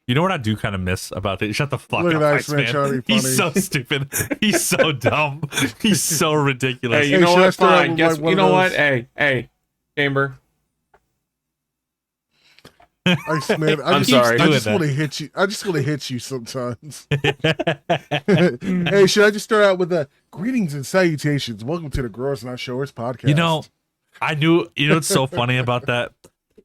You know what I do kind of miss about it? Shut the fuck Look up, at Iceman. Iceman trying to be He's so funny. stupid. He's so dumb. He's so ridiculous. Hey, you Hey, know should I what? start out Fine. with, Guess like, one you of know what? those- Hey, Chamber. Iceman, I'm just, sorry. I just Doing want to hit you. I just want to hit you sometimes. Hey, should I just start out with greetings and salutations? Welcome to the Growers Not Showers podcast. You know, I knew, you know what's so funny about that?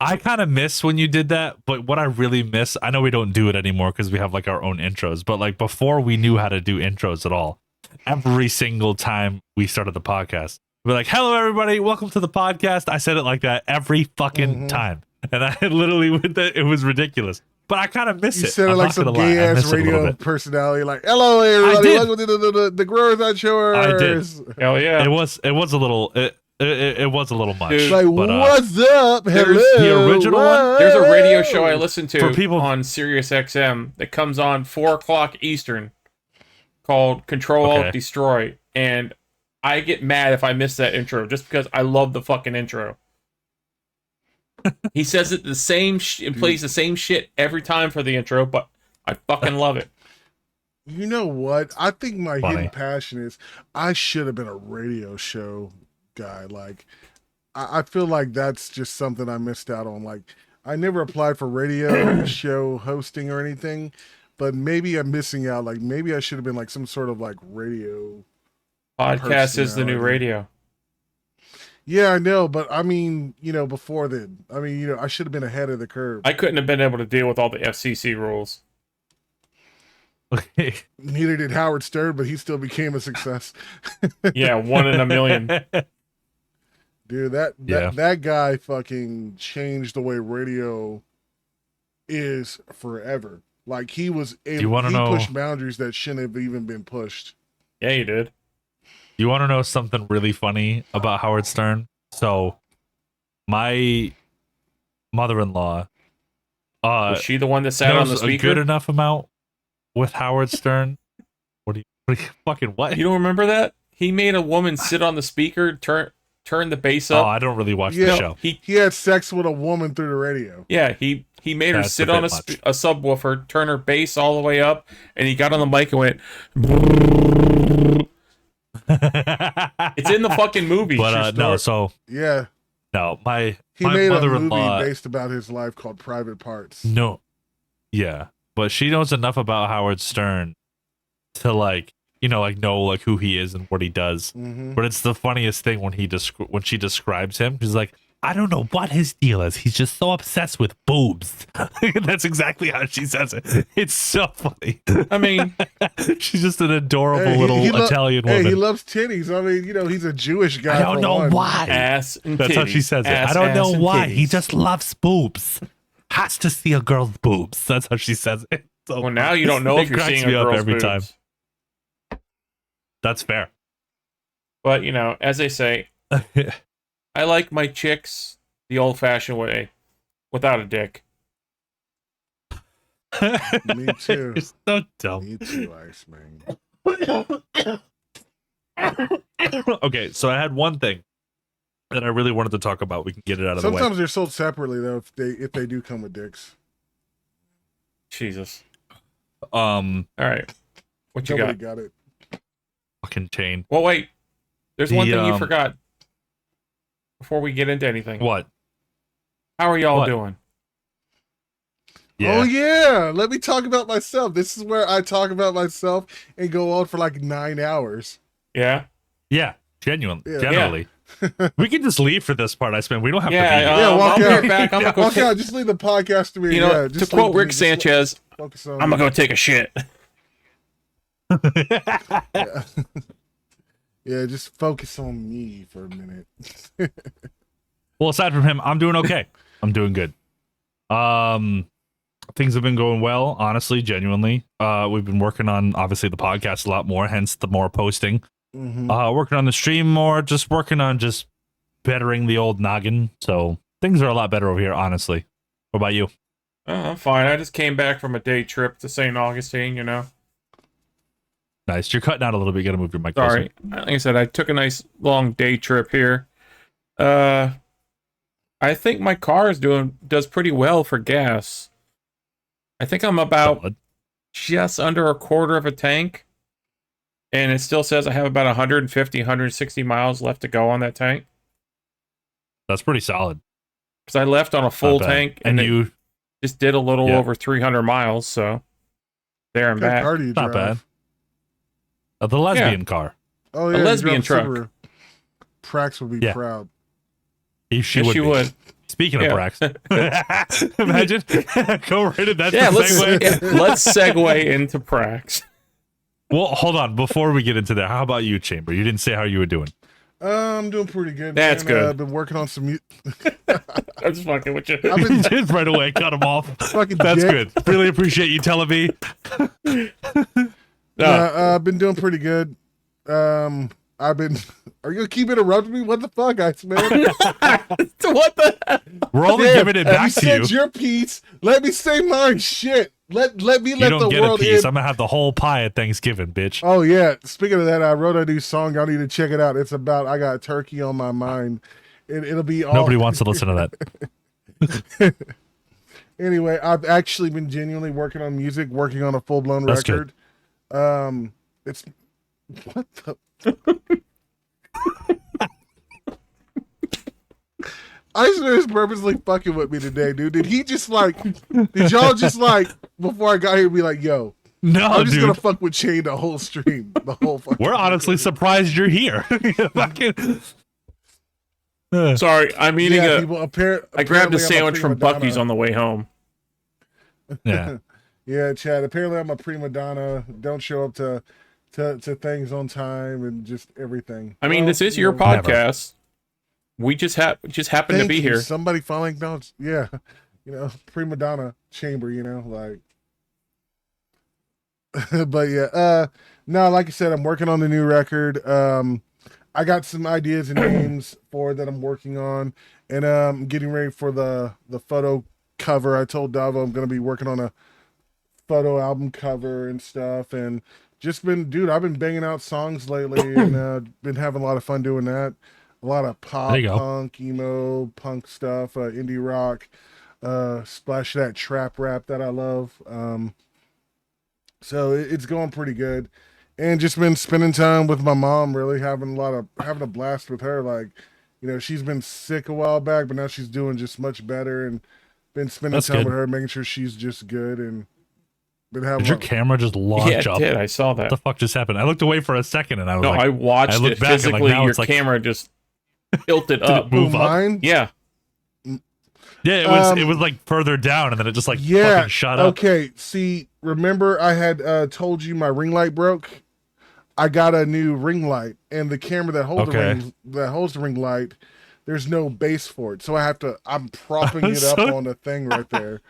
I kind of miss when you did that, but what I really miss, I know we don't do it anymore because we have like our own intros, but like before we knew how to do intros at all, every single time we started the podcast, we're like, hello, everybody, welcome to the podcast. I said it like that every fucking time. And I literally, with that, it was ridiculous. But I kind of miss you it. said it I'm like not some gonna lie. I gay ass miss it a little radio bit. personality. Like, hello, everybody, did. welcome to the Growers Not Showers. I did. Hell yeah. It was a little, it was a little much. Dude. Like, but, what's up? Hello. the original one. There's a radio show I listen to For people- on Sirius XM that comes on 4 o'clock Eastern called Control Okay. Alt Destroy, and I get mad if I miss that intro just because I love the fucking intro. He says it the same and plays the same shit every time for the intro, but I fucking love it. You know what? I think my Funny. hidden passion is I should have been a radio show guy. Like, I feel like that's just something I missed out on. Like, I never applied for radio show hosting or anything, but maybe I'm missing out. Like, maybe I should have been like some sort of like radio. Podcast is the new Personality. radio. Yeah, I know, but I mean, you know, before then, I mean, you know, I should have been ahead of the curve. I couldn't have been able to deal with all the FCC rules. Okay. Neither did Howard Stern, but he still became a success. Yeah, 1 in a million. Dude, that Yeah. that guy fucking changed the way radio is forever. Like, he was able, you wanna he know- pushed boundaries that shouldn't have even been pushed. Yeah, you did. You want to know something really funny about Howard Stern? So, my mother-in-law Was she the one that sat on the knows a speaker? good enough amount with Howard Stern. What do you fucking what? You don't remember that? He made a woman sit on the speaker, turn the bass up. Oh, I don't really watch Yeah. the show. He He had sex with a woman through the radio. he made her That's sit a on bit a subwoofer, turn her bass all the way up, and he got on the mic and went. It's in the fucking movie. But True no, story. so Yeah. no, my He my made a movie mother-in-law. based about his life called Private Parts. No, yeah, but she knows enough about Howard Stern to like know like who he is and what he does. Mm-hmm. But it's the funniest thing when when she describes him. She's like, I don't know what his deal is. He's just so obsessed with boobs. That's exactly how she says it. It's so funny. I mean, She's just an adorable Hey, little he Italian Hey, woman. he loves titties. I mean, you know, he's a Jewish guy. I don't for know one. why. ass and That's how she titties. says it. Ass, I don't know ass, and why. He titties. just loves boobs. Has to see a girl's boobs. That's how she says it. So Well, now you don't know it if you're cracks seeing me a up girl's every boobs. time. That's fair. But you know, as they say, I like my chicks the old-fashioned way, without a dick. Me too. You're so dumb. Me too, Iceman. Okay, so I had one thing that I really wanted to talk about. We can get it out of the way. Sometimes they're sold separately though, if they do come with dicks. Jesus. All All right, what you Nobody got? got it. fucking chain. Well, wait. There's one The, thing you forgot before we get into anything. What? How are y'all What? doing? Yeah. Oh yeah, let me talk about myself. This is where I talk about myself and go on for like 9 hours. Yeah. Yeah. Genuinely. Yeah. Generally. We can just leave for this part, I spent. We don't have Yeah. to be here. Yeah, walk I'll be out. right back. I'm gonna go Walk take, out, just leave the podcast to me. you know, yeah, to just quote leave- Rick just Sanchez, focus on I'm gonna go take a shit. yeah. Yeah, just focus on me for a minute. Well, aside from him, I'm doing okay. I'm doing good. Things have been going well, honestly, genuinely. We've been working on obviously the podcast a lot more, hence the more posting. Mhm. Working on the stream more, just working on just bettering the old noggin. So things are a lot better over here, honestly. What about you? Oh, I'm fine. I just came back from a day trip to St. Augustine, you know. Nice. You're cutting out a little bit. You gotta move your mic Sorry. closer. Like I said, I took a nice long day trip here. I think my car does pretty well for gas. I think I'm about Solid. just under a quarter of a tank. And it still says I have about 150, 160 miles left to go on that tank. That's pretty solid. Because I left on a full Not bad. tank And it you, just did a little Yeah. over 300 miles. So there and What kind of back. car do you not drive? bad. The lesbian car. Oh A yeah, you lesbian drive truck. Subaru. Prax would be Yeah. proud. She Yes, would. she be. would. Speaking Yeah. of Prax, imagine go right in that Yeah, segue. let's segue into Prax. Well, hold on. Before we get into that, how about you, Chamber? You didn't say how you were doing. I'm doing pretty good. That's man. good. I've been working on some. I'm just fucking with you. I've been Just right away, cut him off. fucking. That's dick. good. Really appreciate you telling me. I've been doing pretty good. I've been. Are you gonna keep interrupting me? What the fuck, Ice Man? What the? We're only Damn, giving it back to said you. your piece. Let me say mine. Shit. Let me You let don't the get a world piece. in. I'm gonna have the whole pie at Thanksgiving, bitch. Oh yeah. Speaking of that, I wrote a new song. Y'all need to check it out. It's about I got turkey on my mind. It'll be all. Nobody wants to listen to that. Anyway, I've actually been genuinely working on music, working on a full blown That's record. It's what the. Eisner is purposely fucking with me today, dude. Did he just like? Did y'all just like before I got here be like, "Yo, No, I'm just dude. gonna fuck with Shane the whole stream, the whole fucking." We're honestly surprised you're here. Fucking- Sorry, I'm eating Yeah, a. people, I grabbed a apparently I'm sandwich prima from Bucky's donna. on the way home. yeah. Yeah, Chad. Apparently, I'm a prima donna. Don't show up to things on time and just everything. I mean, Well, this is you your know, podcast. We just happen to thank be you. here. Somebody finally acknowledged. Yeah, prima donna chamber. But yeah, no, like I said, I'm working on the new record. I got some ideas and names for that I'm working on, and getting ready for the photo cover. I told Davo I'm going to be working on a photo album cover and stuff, and just been, dude, I've been banging out songs lately, and been having a lot of fun doing that. A lot of pop, There you go. punk, emo, punk stuff, indie rock, splash that trap rap that I love. So it's going pretty good, and just been spending time with my mom. Really having a blast with her. Like, she's been sick a while back, but now she's doing just much better, and been spending That's time good. with her, making sure she's just good, and been having. Did your camera just launch Yeah, it up? did. I saw What that. the fuck just happened? I looked away for a second and I was No, like, I watched I looked it back and, like, physically. now Your it's like- camera just tilted Did it up. move up? mine? Yeah. yeah, it was like further down and then it just like Yeah. fucking shut up. Okay. See, remember I had told you my ring light broke. I got a new ring light, and the camera that holds the ring light, there's no base for it, so I'm propping it up on the thing right there.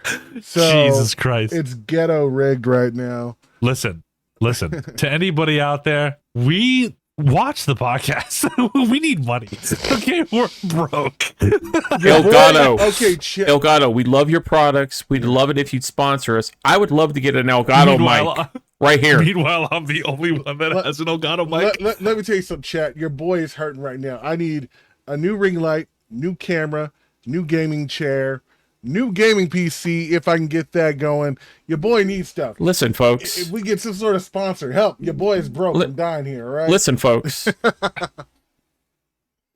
So Jesus Christ. it's ghetto rigged right now. Listen, to anybody out there, we watch the podcast. We need money. Okay, we're broke. Elgato. Okay, Elgato, we love your products. We'd love it if you'd sponsor us. I would love to get an Elgato mic right here. Meanwhile, I'm the only one that has an Elgato mic. Let me tell you something, chat. Your boy is hurting right now. I need a new ring light, new camera, new gaming chair, new gaming PC, if I can get that going. Your boy needs stuff. Listen, folks. If we get some sort of sponsor, help. Your boy is broke. I'm dying here, all right? Listen, folks.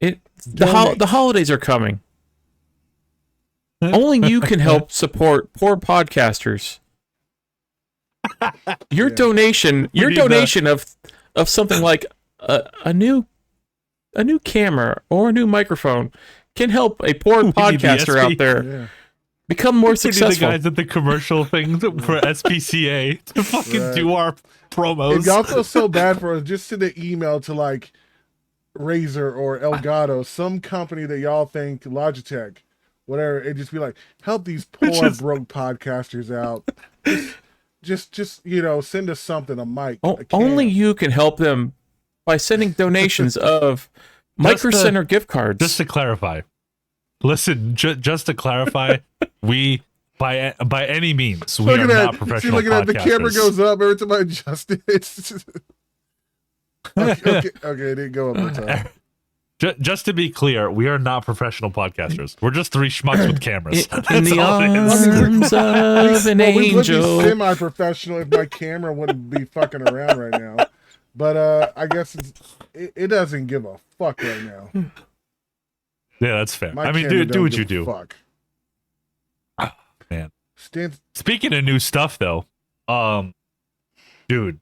The holidays are coming. Only you can help support poor podcasters. Your donation of something like a new camera or a new microphone can help a poor need the podcaster out SP. there Yeah. become more We need the successful. guys at the commercial things for SPCA to fucking do our promos. If y'all feel so bad for us, just send an email to like Razer or Elgato, some company that y'all think, Logitech, whatever, and just be like, help these poor broke podcasters out. Just send us something, a mic. a cam. Only you can help them by sending donations of Micro Center gift cards. Just to clarify, listen. Just to clarify, we by any means we Look are at not that. professional See, look at that. The camera podcasters. goes up every time I adjust it. Okay, it didn't go up the time. Just to be clear, we are not professional podcasters. We're just three schmucks with cameras. In the arms of an We would be angel. semi-professional if my camera wouldn't be fucking around right now. But I guess it doesn't give a fuck right now. Yeah, that's fair. My I mean, camera do don't what give you a do. Fuck. Man. Stand. Speaking of new stuff, though, dude,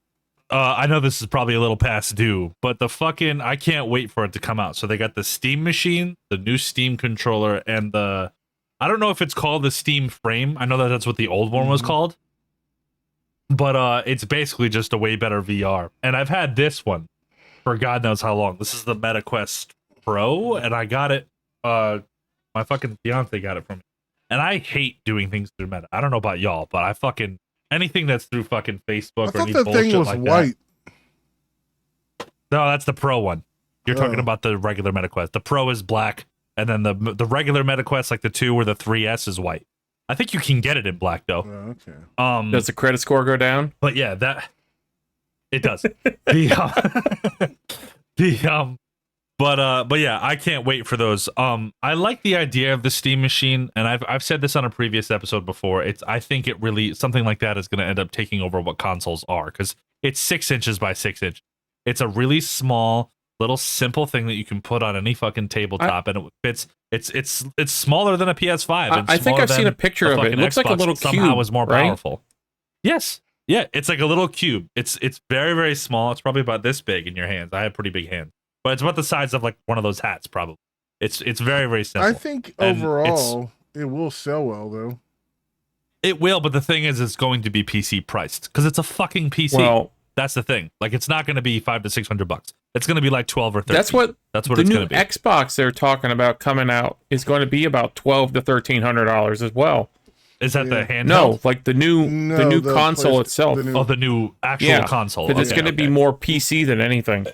I know this is probably a little past due, but I can't wait for it to come out. So they got the Steam machine, the new Steam controller, and I don't know if it's called the Steam frame. I know that's what the old one was called, but it's basically just a way better VR. And I've had this one for God knows how long. This is the MetaQuest Pro, and I got it. My fucking fiance got it from me, and I hate doing things through Meta. I don't know about y'all, but anything that's through fucking Facebook I or thought any that bullshit thing was like white. that. No, that's the Pro one. You're talking Oh. about the regular MetaQuest. The Pro is black, and then the regular MetaQuest, like the 2 or the 3S, is white. I think you can get it in black though. Oh, okay. Does the credit score go down? But yeah, that it does. But yeah, I can't wait for those. I like the idea of the Steam machine, and I've said this on a previous episode before. I think it really something like that is going to end up taking over what consoles are, because it's 6 inches by 6 inches. It's a really small, little, simple thing that you can put on any fucking tabletop, and it fits. It's smaller than a PS5. I think I've seen a picture of it. It looks like a little cube. Somehow is more right? powerful. Yes. Yeah, it's like a little cube. It's very, very small. It's probably about this big in your hands. I have pretty big hands. But it's about the size of like one of those hats, probably. It's very, very simple. I think overall it will sell well though. It will, but the thing is, it's going to be PC priced because it's a fucking PC. Well, that's the thing. Like, it's not going to be $500 to $600. It's going to be like 12 or 13. that's what the it's new going to be. Xbox they're talking about coming out is going to be about $1,200 to $1,300 as well. Is that the handheld? No, like the new console itself. The new actual console. Because it's going to be more PC than anything.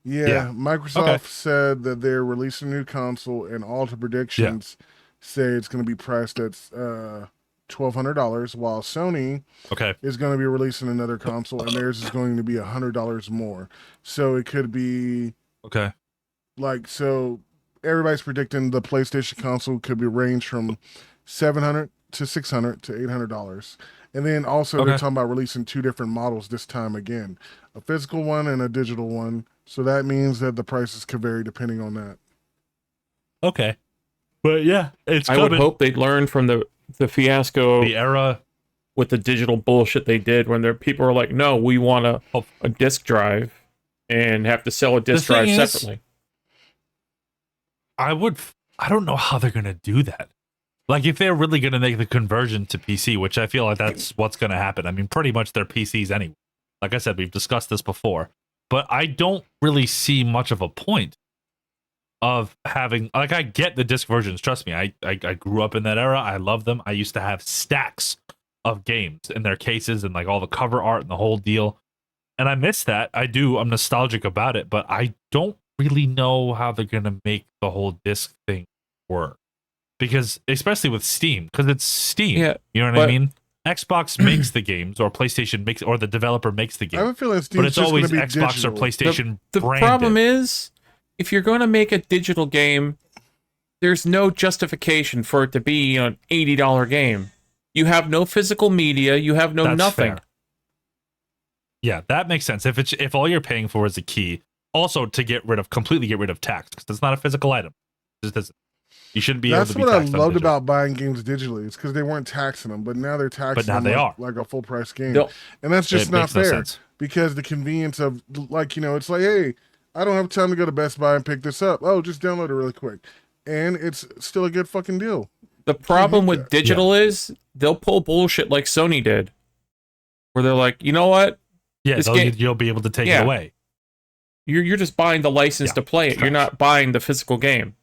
Yeah, Microsoft said that they're releasing a new console, and all the predictions say it's going to be priced at $1,200, while Sony is going to be releasing another console, and theirs is going to be $100 more. So it could be so everybody's predicting the PlayStation console could be range from $700 to $600 to $800. And then also they're talking about releasing 2 different models this time again, a physical one and a digital one. So that means that the prices could vary depending on that. Okay. But yeah, I would hope they'd learn from the fiasco, the era with the digital bullshit they did when people were like, no, we want a disk drive and have to sell a disk drive separately. I don't know how they're going to do that. Like, if they're really going to make the conversion to PC, which I feel like that's what's going to happen. I mean, pretty much they're PCs anyway. Like I said, we've discussed this before. But I don't really see much of a point of having... Like, I get the disc versions. Trust me, I grew up in that era. I love them. I used to have stacks of games in their cases and, like, all the cover art and the whole deal. And I miss that. I do. I'm nostalgic about it. But I don't really know how they're going to make the whole disc thing work. Because, especially with Steam, because it's Steam. Yeah, you know what I mean? Xbox makes the games, or PlayStation makes, or the developer makes the game. I have a feeling but it's always Xbox digital. or PlayStation The branded. problem is, if you're going to make a digital game, there's no justification for it to be an $80 game. You have no physical media. You have no nothing. Fair. Yeah, that makes sense. If all you're paying for is a key, also to completely get rid of tax, because it's not a physical item. It just you shouldn't be able to be taxed. That's what I loved about buying games digitally. It's because they weren't taxing them, but now they're taxing them like a full price game. And that's just not fair. Because the convenience of, like, it's like, hey, I don't have time to go to Best Buy and pick this up. Oh, just download it really quick. And it's still a good fucking deal. The problem with digital is they'll pull bullshit like Sony did. Where they're like, you know what? Yeah, you'll be able to take it away. You're just buying the license to play it. You're not buying the physical game.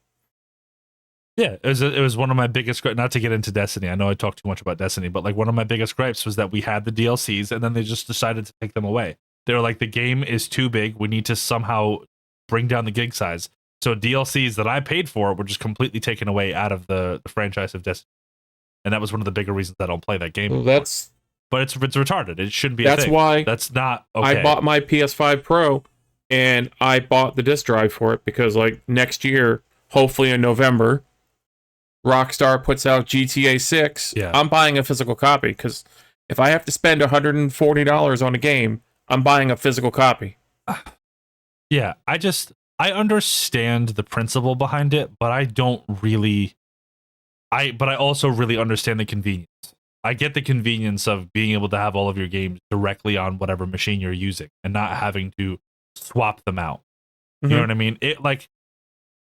Yeah, it was one of my biggest gripes, not to get into Destiny. I know I talked too much about Destiny, but like one of my biggest gripes was that we had the DLCs and then they just decided to take them away. They were like, the game is too big. We need to somehow bring down the gig size. So DLCs that I paid for were just completely taken away out of the franchise of Destiny. And that was one of the bigger reasons I don't play that game. Well, but it's retarded. It shouldn't be that's a thing. why that's not okay. I bought my PS5 Pro and I bought the disc drive for it because, like, next year, hopefully in November, Rockstar puts out GTA 6. Yeah. I'm buying a physical copy because if I have to spend $140 on a game, I'm buying a physical copy. Yeah, I understand the principle behind it, but I don't really. But I also really understand the convenience. I get the convenience of being able to have all of your games directly on whatever machine you're using and not having to swap them out. You know what I mean? It like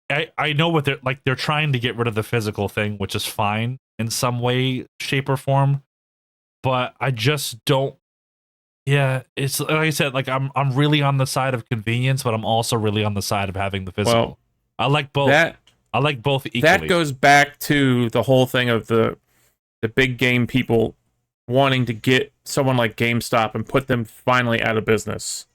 I know what they're trying to get rid of the physical thing, which is fine in some way, shape, or form. But I just don't. Yeah, it's like I said, like I'm really on the side of convenience, but I'm also really on the side of having the physical. Well, I like both. I like both equally. That goes back to the whole thing of the big game people wanting to get someone like GameStop and put them finally out of business.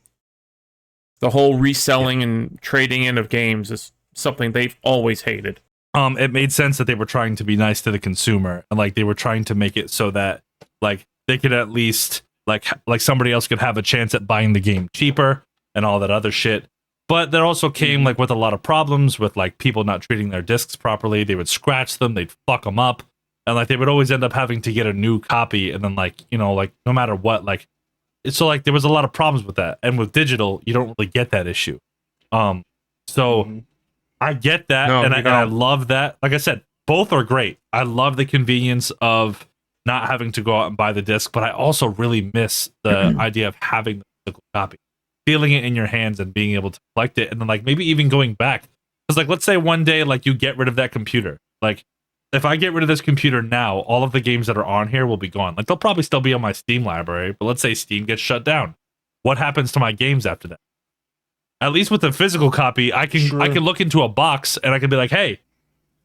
The whole reselling and trading in of games is something they've always hated. It made sense that they were trying to be nice to the consumer, and like they were trying to make it so that like they could at least like somebody else could have a chance at buying the game cheaper and all that other shit. But there also came like with a lot of problems with like people not treating their discs properly. They would scratch them, they'd fuck them up, and like they would always end up having to get a new copy. And then like, you know, like no matter what, like so like there was a lot of problems with that. And with digital, you don't really get that issue. So I get that, and I love that. Like I said, both are great. I love the convenience of not having to go out and buy the disc, but I also really miss the idea of having the physical copy, feeling it in your hands and being able to collect it, and then like maybe even going back. Because like let's say one day like you get rid of that computer. Like if I get rid of this computer now, all of the games that are on here will be gone. Like they'll probably still be on my Steam library, but let's say Steam gets shut down. What happens to my games after that? At least with the physical copy, I can look into a box and I can be like, hey,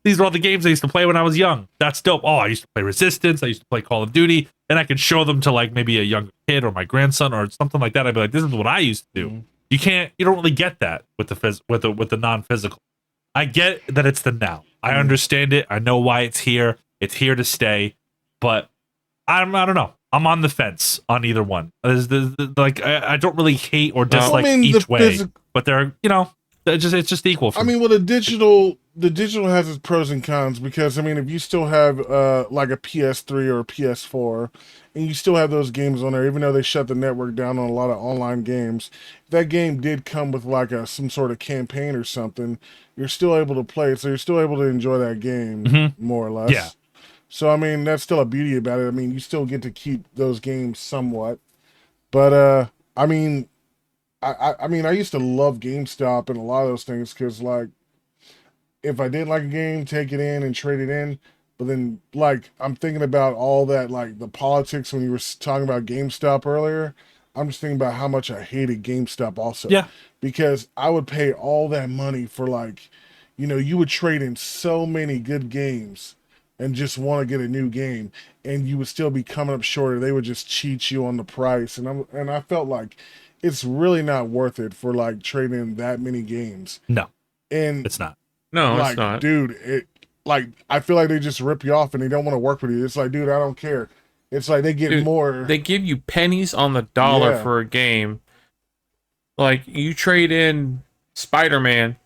these are all the games I used to play when I was young. That's dope. Oh, I used to play Resistance. I used to play Call of Duty. And I can show them to like maybe a younger kid or my grandson or something like that. I'd be like, this is what I used to do. You don't really get that with the non-physical. I get that it's the now. I understand it. I know why it's here. It's here to stay. But I don't know. I'm on the fence on either one. Like I don't really hate or dislike each way, but they're it's just equal. For me. Well, the digital has its pros and cons because I mean, if you still have like a PS3 or a PS4, and you still have those games on there, even though they shut the network down on a lot of online games, if that game did come with like some sort of campaign or something, you're still able to play it, so you're still able to enjoy that game more or less. Yeah. So I mean, that's still a beauty about it. I mean, you still get to keep those games somewhat, but I mean, I mean, I used to love GameStop and a lot of those things because like, if I did like a game, take it in and trade it in. But then like, I'm thinking about all that like the politics when you were talking about GameStop earlier. I'm just thinking about how much I hated GameStop also. Yeah. Because I would pay all that money for like, you would trade in so many good games and just want to get a new game, and you would still be coming up short, or they would just cheat you on the price. And I felt like it's really not worth it for like trading in that many games. No, and it's not. No, like, it's not. Dude, I feel like they just rip you off and they don't want to work with you. It's like, dude, I don't care. It's like they get more. They give you pennies on the dollar for a game. Like you trade in Spider-Man,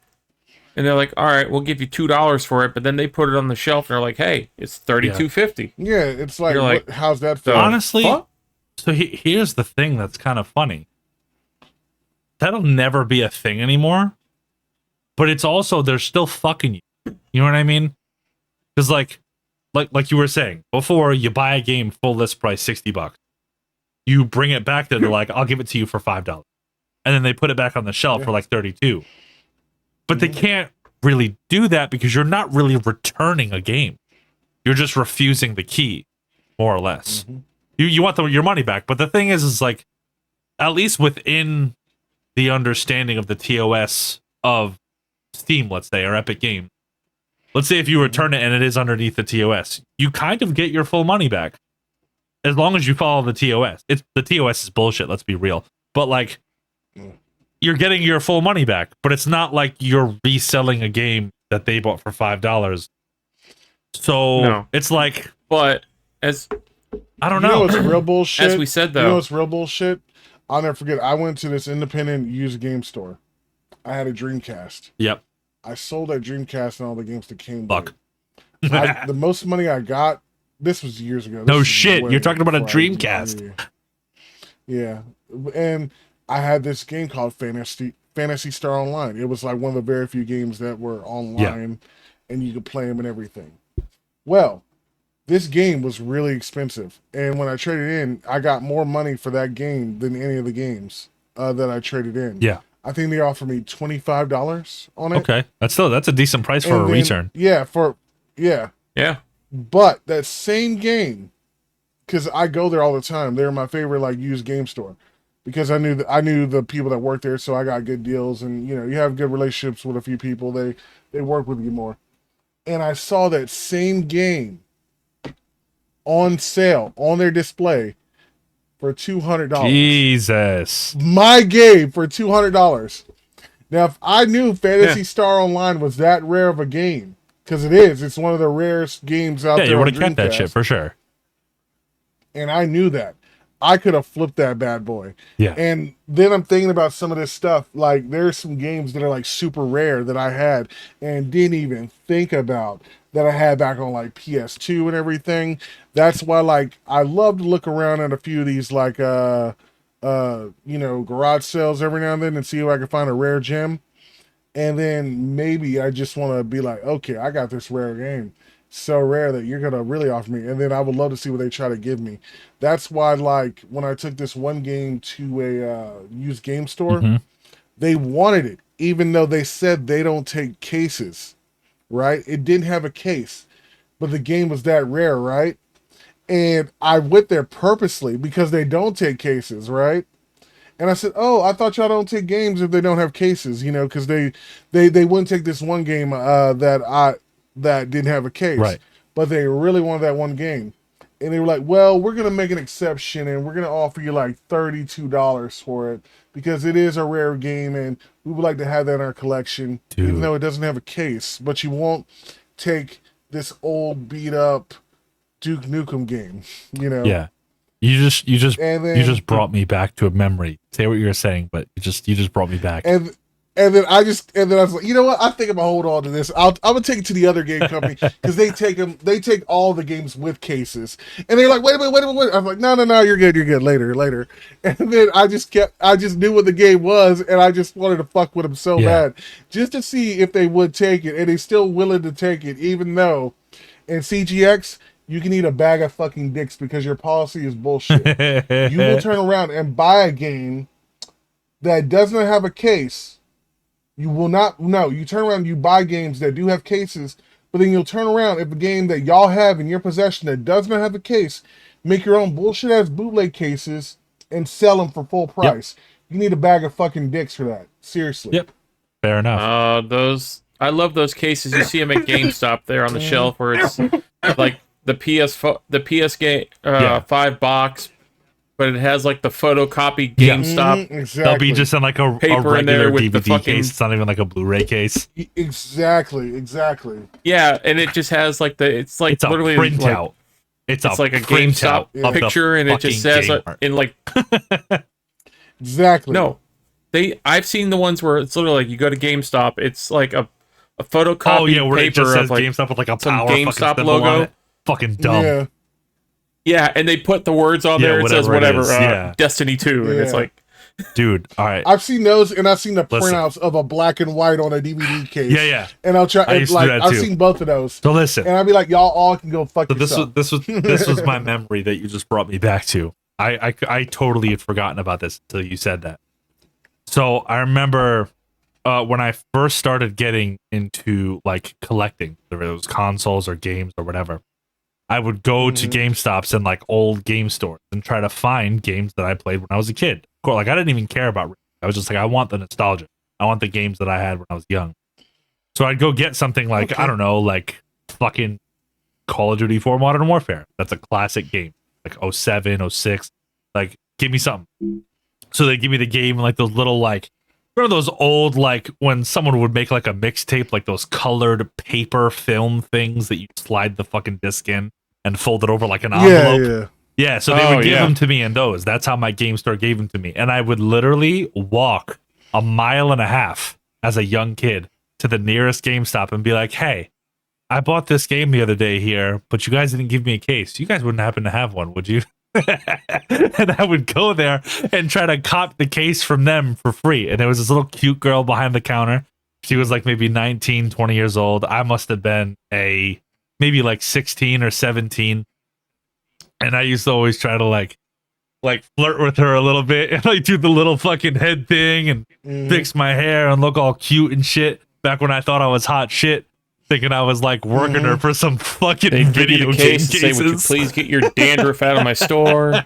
and they're like, "All right, we'll give you $2 for it," but then they put it on the shelf and they're like, "Hey, it's $32.50." Yeah, it's like, like how's that feel? Honestly, so here's the thing that's kind of funny. That'll never be a thing anymore. But it's also they're still fucking you. You know what I mean? Because like you were saying before, you buy a game full list price $60. You bring it back there, they're like, "I'll give it to you for $5," and then they put it back on the shelf for like $32. But they can't really do that because you're not really returning a game. You're just refusing the key, more or less. You want your money back. But the thing is like, at least within the understanding of the TOS of Steam, let's say, or Epic Games, let's say if you return it and it is underneath the TOS, you kind of get your full money back as long as you follow the TOS. The TOS is bullshit, let's be real, but like you're getting your full money back. But it's not like you're reselling a game that they bought for $5. So it's like, but as I don't know. It's real bullshit. As we said, though, it's real bullshit. I'll never forget. I went to this independent used game store. I had a Dreamcast. Yep. I sold that Dreamcast and all the games that came Fuck. with it. The most money I got. This was years ago. No This is shit. way You're talking about a before I- Dreamcast. Yeah, and I had this game called Fantasy Star Online. It was like one of the very few games that were online, and you could play them and everything. Well, this game was really expensive, and when I traded in, I got more money for that game than any of the games that I traded in. Yeah. I think they offered me $25 on it. Okay. That's a decent price for And a then- return. Yeah, Yeah. but that same game, because I go there all the time. They're my favorite like used game store, because I knew the people that work there, so I got good deals, and you have good relationships with a few people. They work with you more, and I saw that same game on sale on their display for $200. Jesus. My game for $200. Now, if I knew Fantasy Star Online was that rare of a game, because it's one of the rarest games out Yeah, there. you would on have kept that Dreamcast, shit for sure. and I knew that, I could have flipped that bad boy. Yeah. And then I'm thinking about some of this stuff. Like, there's some games that are like super rare that I had and didn't even think about that I had back on like PS2 and everything. That's why, like, I love to look around at a few of these like garage sales every now and then and see if I can find a rare gem. And then maybe I just want to be like, okay, I got this rare game. So rare that you're gonna really offer me, and then I would love to see what they try to give me. That's why, like, when I took this one game to a used game store, they wanted it, even though they said they don't take cases, right? It didn't have a case, but the game was that rare, right? And I went there purposely because they don't take cases, right? And I said, "Oh, I thought y'all don't take games if they don't have cases, because they wouldn't take this one game that didn't have a case, Right. But they really wanted that one game, and they were like, "Well, we're gonna make an exception, and we're gonna offer you like $32 for it because it is a rare game, and we would like to have that in our collection, even Dude. though it doesn't have a case. But you won't take this old beat up Duke Nukem game, Yeah. You just And then- you just brought me back to a memory. Say what you were saying, but you just brought me back. And then I was like, you know what? I think I'm gonna hold on to this. I'm gonna take it to the other game company because they take all the games with cases. And they're like, wait a minute. I'm like, no, you're good. Later. And then I just knew what the game was, and I just wanted to fuck with them so bad, just to see if they would take it. And they're still willing to take it, even though in CGX you can eat a bag of fucking dicks because your policy is bullshit. You will turn around and buy a game that doesn't have a case. You will not. No, you turn around and you buy games that do have cases, but then you'll turn around if a game that y'all have in your possession that does not have a case, make your own bullshit ass bootleg cases and sell them for full price. You need a bag of fucking dicks for that. Seriously. Yep. Fair enough. I love those cases. You see them at GameStop there on the shelf where it's like the PS game 5 box, but it has like the photocopy GameStop. Exactly. They'll be just in like a Paper in there regular with the DVD fucking- case. It's not even like a Blu-ray case. Exactly. Yeah, and it just has like it's like It's a literally printout. like, it's like a printout GameStop of the picture, and it just fucking says game art. in like Exactly. no. I've seen the ones where it's literally like you go to GameStop, it's like a photocopy Oh yeah, where it paper just says of like GameStop with like a some power fucking GameStop symbol on logo. it. Fucking dumb. Yeah. Yeah, and they put the words on Yeah, there. It says whatever it whatever, is, yeah. Destiny 2, and it's Yeah. like, Dude, all right. I've seen those, and I've seen the Listen. printouts of a black and white on a DVD case. Yeah. And I'll try. I And used to do that I've too. seen both of those, So listen. and I'll be like, y'all all can go fuck So yourself. this was my memory that you just brought me back to. I totally had forgotten about this until you said that. So I remember when I first started getting into like collecting, whether it was consoles or games or whatever, I would go to GameStops and like old game stores and try to find games that I played when I was a kid. Of course, like I didn't even care about. I was just like, I want the nostalgia. I want the games that I had when I was young. So I'd go get something like Okay. I don't know, like fucking Call of Duty 4 Modern Warfare. That's a classic game. Like 07, 06. Like, give me something. So they give me the game and like those little like remember those old like when someone would make like a mixtape, like those colored paper film things that you slide the fucking disc in and fold it over like an envelope. Yeah, so they would give them to me in those. That's how my game store gave them to me. And I would literally walk 1.5 miles as a young kid to the nearest GameStop and be like, hey, I bought this game the other day here, but you guys didn't give me a case. You guys wouldn't happen to have one, would you? And I would go there and try to cop the case from them for free. And there was this little cute girl behind the counter. She was like maybe 19, 20 years old. I must have been maybe like 16 or 17. And I used to always try to like flirt with her a little bit and like do the little fucking head thing and fix my hair and look all cute and shit. Back when I thought I was hot shit, thinking I was like working her for some fucking video game cases. Say, would you please get your dandruff out of my store?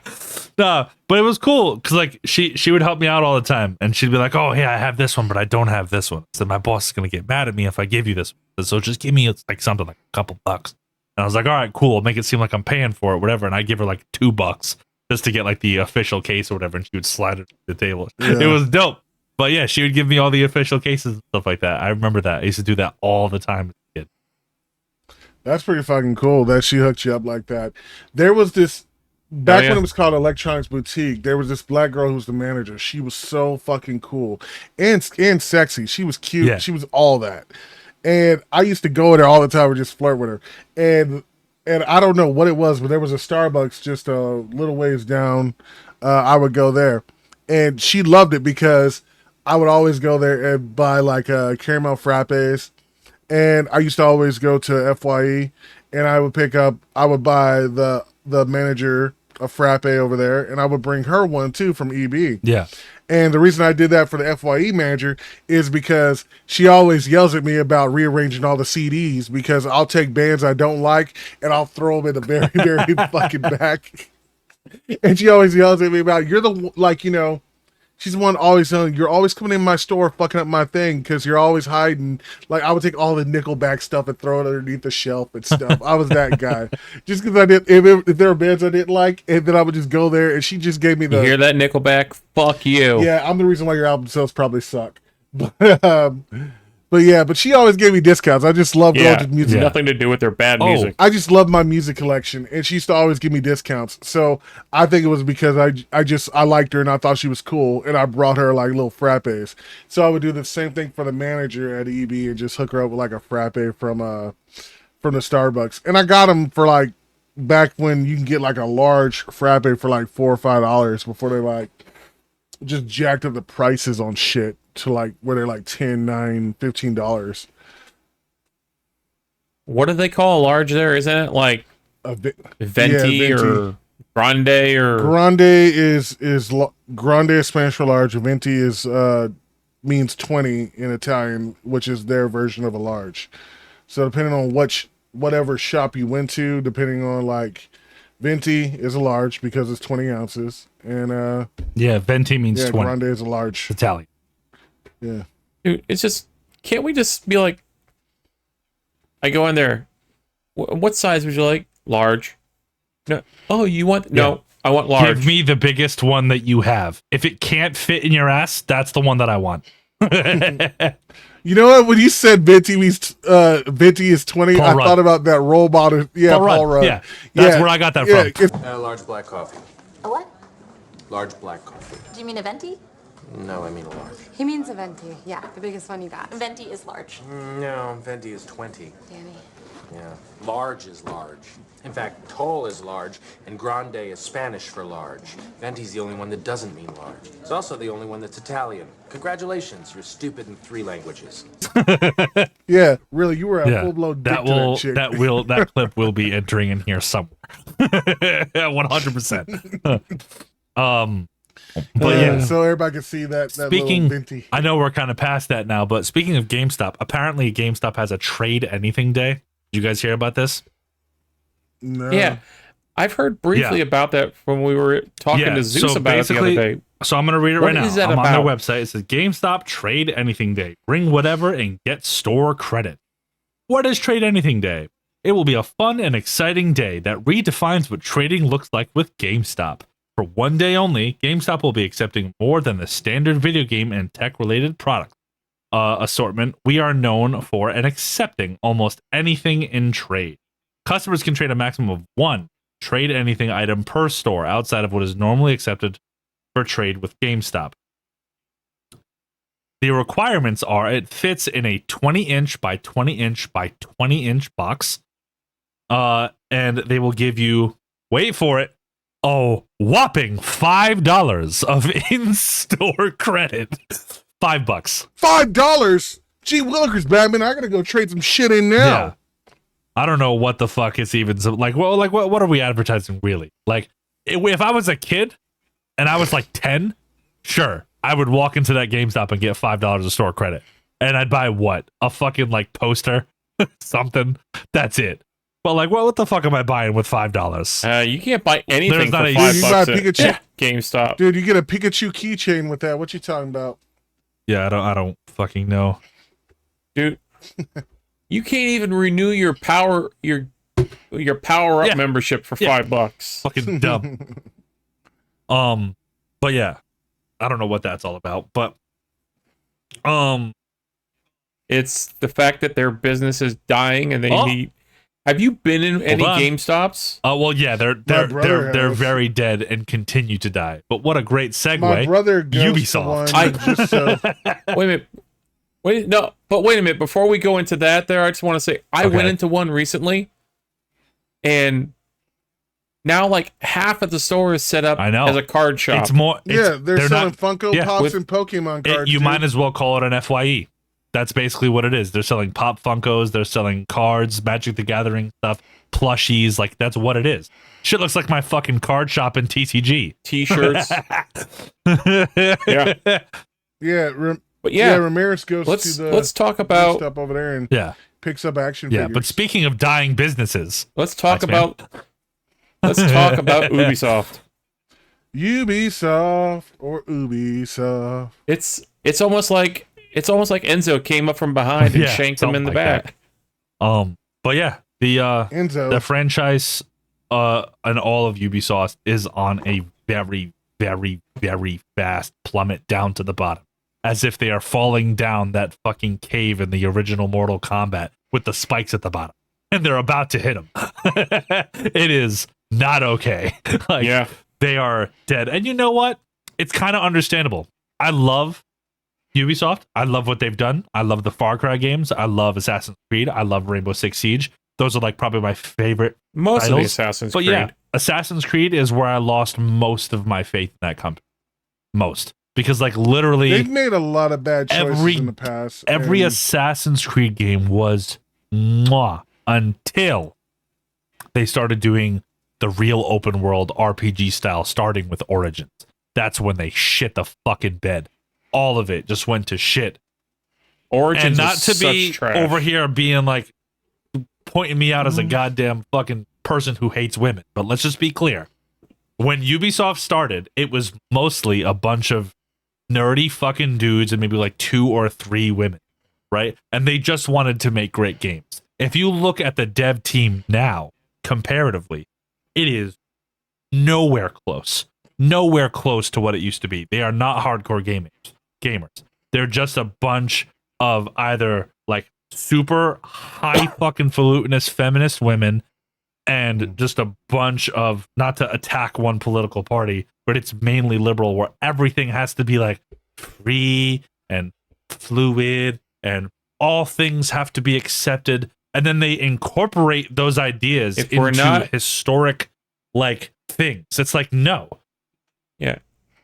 No, but it was cool because like she would help me out all the time, and she'd be like, "Oh, yeah, I have this one, but I don't have this one." So my boss is gonna get mad at me if I give you this one. So just give me like something like a couple bucks. And I was like, "All right, cool. I'll make it seem like I'm paying for it, whatever." And I give her like $2 just to get like the official case or whatever, and she would slide it to the table. Yeah. It was dope. But yeah, she would give me all the official cases and stuff like that. I remember that. I used to do that all the time as a kid. That's pretty fucking cool that she hooked you up like that. There was this back when it was called Electronics Boutique. There was this black girl who was the manager. She was so fucking cool and sexy. She was cute. Yeah. She was all that. And I used to go there all the time and just flirt with her. And I don't know what it was, but there was a Starbucks just a little ways down. I would go there, and she loved it because I would always go there and buy like caramel frappes. And I used to always go to FYE, and I would buy the manager a frappe over there, and I would bring her one too from EB. Yeah. And the reason I did that for the FYE manager is because she always yells at me about rearranging all the CDs, because I'll take bands I don't like and I'll throw them in the very, very fucking back. And she always yells at me about, you're the, like, you know, she's the one always telling, you're always coming in my store fucking up my thing because you're always hiding. Like, I would take all the Nickelback stuff and throw it underneath the shelf and stuff. I was that guy. Just because I did, if there were bands I didn't like, and then I would just go there, and she just gave me the... You hear that, Nickelback? Fuck you. Yeah, I'm the reason why your album sales probably suck. But she always gave me discounts. I just love going to music. Nothing to do with their bad music. I just love my music collection, and she used to always give me discounts. So I think it was because I liked her and I thought she was cool, and I brought her like little frappes. So I would do the same thing for the manager at EB and just hook her up with like a frappe from the Starbucks. And I got them for like back when you can get like a large frappe for like $4 or $5 before they like just jacked up the prices on shit to like where they're like $10, $9, $15. What do they call a large there? Isn't it like venti or grande or grande is grande is Spanish for large. Venti is means 20 in Italian, which is their version of a large. So depending on whatever shop you went to, depending on like venti is a large because it's 20 ounces, and venti means 20. Grande is a large. It's Italian. Yeah. Dude, it's just, can't we just be like, I go in there, what size would you like? Large. No. Oh, you want, no, I want large. Give me the biggest one that you have. If it can't fit in your ass, that's the one that I want. You know what? When you said venti means venti is 20, Paul I Rudd. Thought about that role model. Yeah, Paul Rudd. Yeah, that's where I got that from. A large black coffee. A what? Large black coffee. Do you mean a venti? No, I mean a large. He means a venti. Yeah, the biggest one you got. Venti is large. No, venti is 20. Danny. Yeah. Large is large. In fact, tall is large, and grande is Spanish for large. Venti's the only one that doesn't mean large. It's also the only one that's Italian. Congratulations, you're stupid in 3 languages. Yeah, really, you were a full-blown dick that clip will be entering in here somewhere. 100%. But yeah, so everybody can see that speaking, little venti. I know we're kind of past that now, but speaking of GameStop, apparently GameStop has a trade anything day. Did you guys hear about this? No. Yeah, I've heard briefly about that when we were talking to Zeus about it the other day. So I'm going to read it right now. I'm on their website. It says GameStop Trade Anything Day. Bring whatever and get store credit. What is Trade Anything Day? It will be a fun and exciting day that redefines what trading looks like with GameStop. For one day only, GameStop will be accepting more than the standard video game and tech-related product assortment we are known for and accepting almost anything in trade. Customers can trade a maximum of 1, trade anything item per store outside of what is normally accepted for trade with GameStop. The requirements are it fits in a 20-inch by 20-inch by 20-inch box. And they will give you, wait for it, a whopping $5 of in-store credit. $5. $5. Gee willikers, Batman! I gotta go trade some shit in now. Yeah. I don't know what the fuck it's even like. Well, like what are we advertising really? Like, if I was a kid and I was like 10, sure, I would walk into that GameStop and get $5 of store credit, and I'd buy what, a fucking like poster, something. That's it. But like, what the fuck am I buying with $5? You can't buy anything There's for not a- $5 You buy at Pikachu. GameStop. Dude, you get a Pikachu keychain with that. What you talking about? Yeah, I don't fucking know. Dude, you can't even renew your power up Yeah. membership for Yeah. $5. Fucking dumb. But yeah, I don't know what that's all about. But It's the fact that their business is dying and they Oh. need. Have you been in any on. GameStops? well, yeah, they're brother they're has. very dead and continue to die. But what a great segue. My brother goes Ubisoft. to one just so Wait a minute. Wait a minute. Before we go into that, I just want to say I Okay. went into one recently, and now like half of the store is set up I know. as a card shop. It's more. yeah, they're selling not. Funko yeah, Pops with- and Pokemon cards. You dude. might as well call it an FYE. That's basically what it is. They're selling Pop Funkos. They're selling cards, Magic the Gathering stuff, plushies. Like that's what it is. Shit looks like my fucking card shop in TCG. T-shirts. Yeah. Yeah, But yeah. yeah, Ramirez goes let's to the let's talk about stuff over there and Yeah, picks up action yeah. figures. But speaking of dying businesses, let's talk Thanks, man. about Ubisoft. Ubisoft or Ubisoft. It's almost like Enzo came up from behind and Yeah, shanked him in the something like back. but yeah, the Enzo. franchise and all of Ubisoft is on a very, very, very fast plummet down to the bottom, as if they are falling down that fucking cave in the original Mortal Kombat with the spikes at the bottom, and they're about to hit them. It is not okay. Like, Yeah. they are dead, and you know what? It's kind of understandable. I love Ubisoft. I love what they've done. I love the Far Cry games. I love Assassin's Creed. I love Rainbow Six Siege. Those are like probably my favorite Most of the titles. Assassin's But Creed. yeah, Assassin's Creed is where I lost most of my faith in that company. Most. Because like literally They've made a lot of bad choices every- in the past. every and Assassin's Creed game was mwah until they started doing the real open world RPG style, starting with Origins. That's when they shit the fucking bed. All of it just went to shit. Origins And not is to such be trash. over here being like pointing me out as a goddamn fucking person who hates women. But let's just be clear. When Ubisoft started, it was mostly a bunch of nerdy fucking dudes and maybe like 2 or 3 women, right? And they just wanted to make great games. If you look at the dev team now, comparatively, it is nowhere close. Nowhere close to what it used to be. They are not hardcore gamers. They're just a bunch of either like super high fucking falutinous feminist women and just a bunch of, not to attack one political party, but it's mainly liberal, where everything has to be like free and fluid and all things have to be accepted, and then they incorporate those ideas If we're into not- historic like things. It's like, no. Yeah.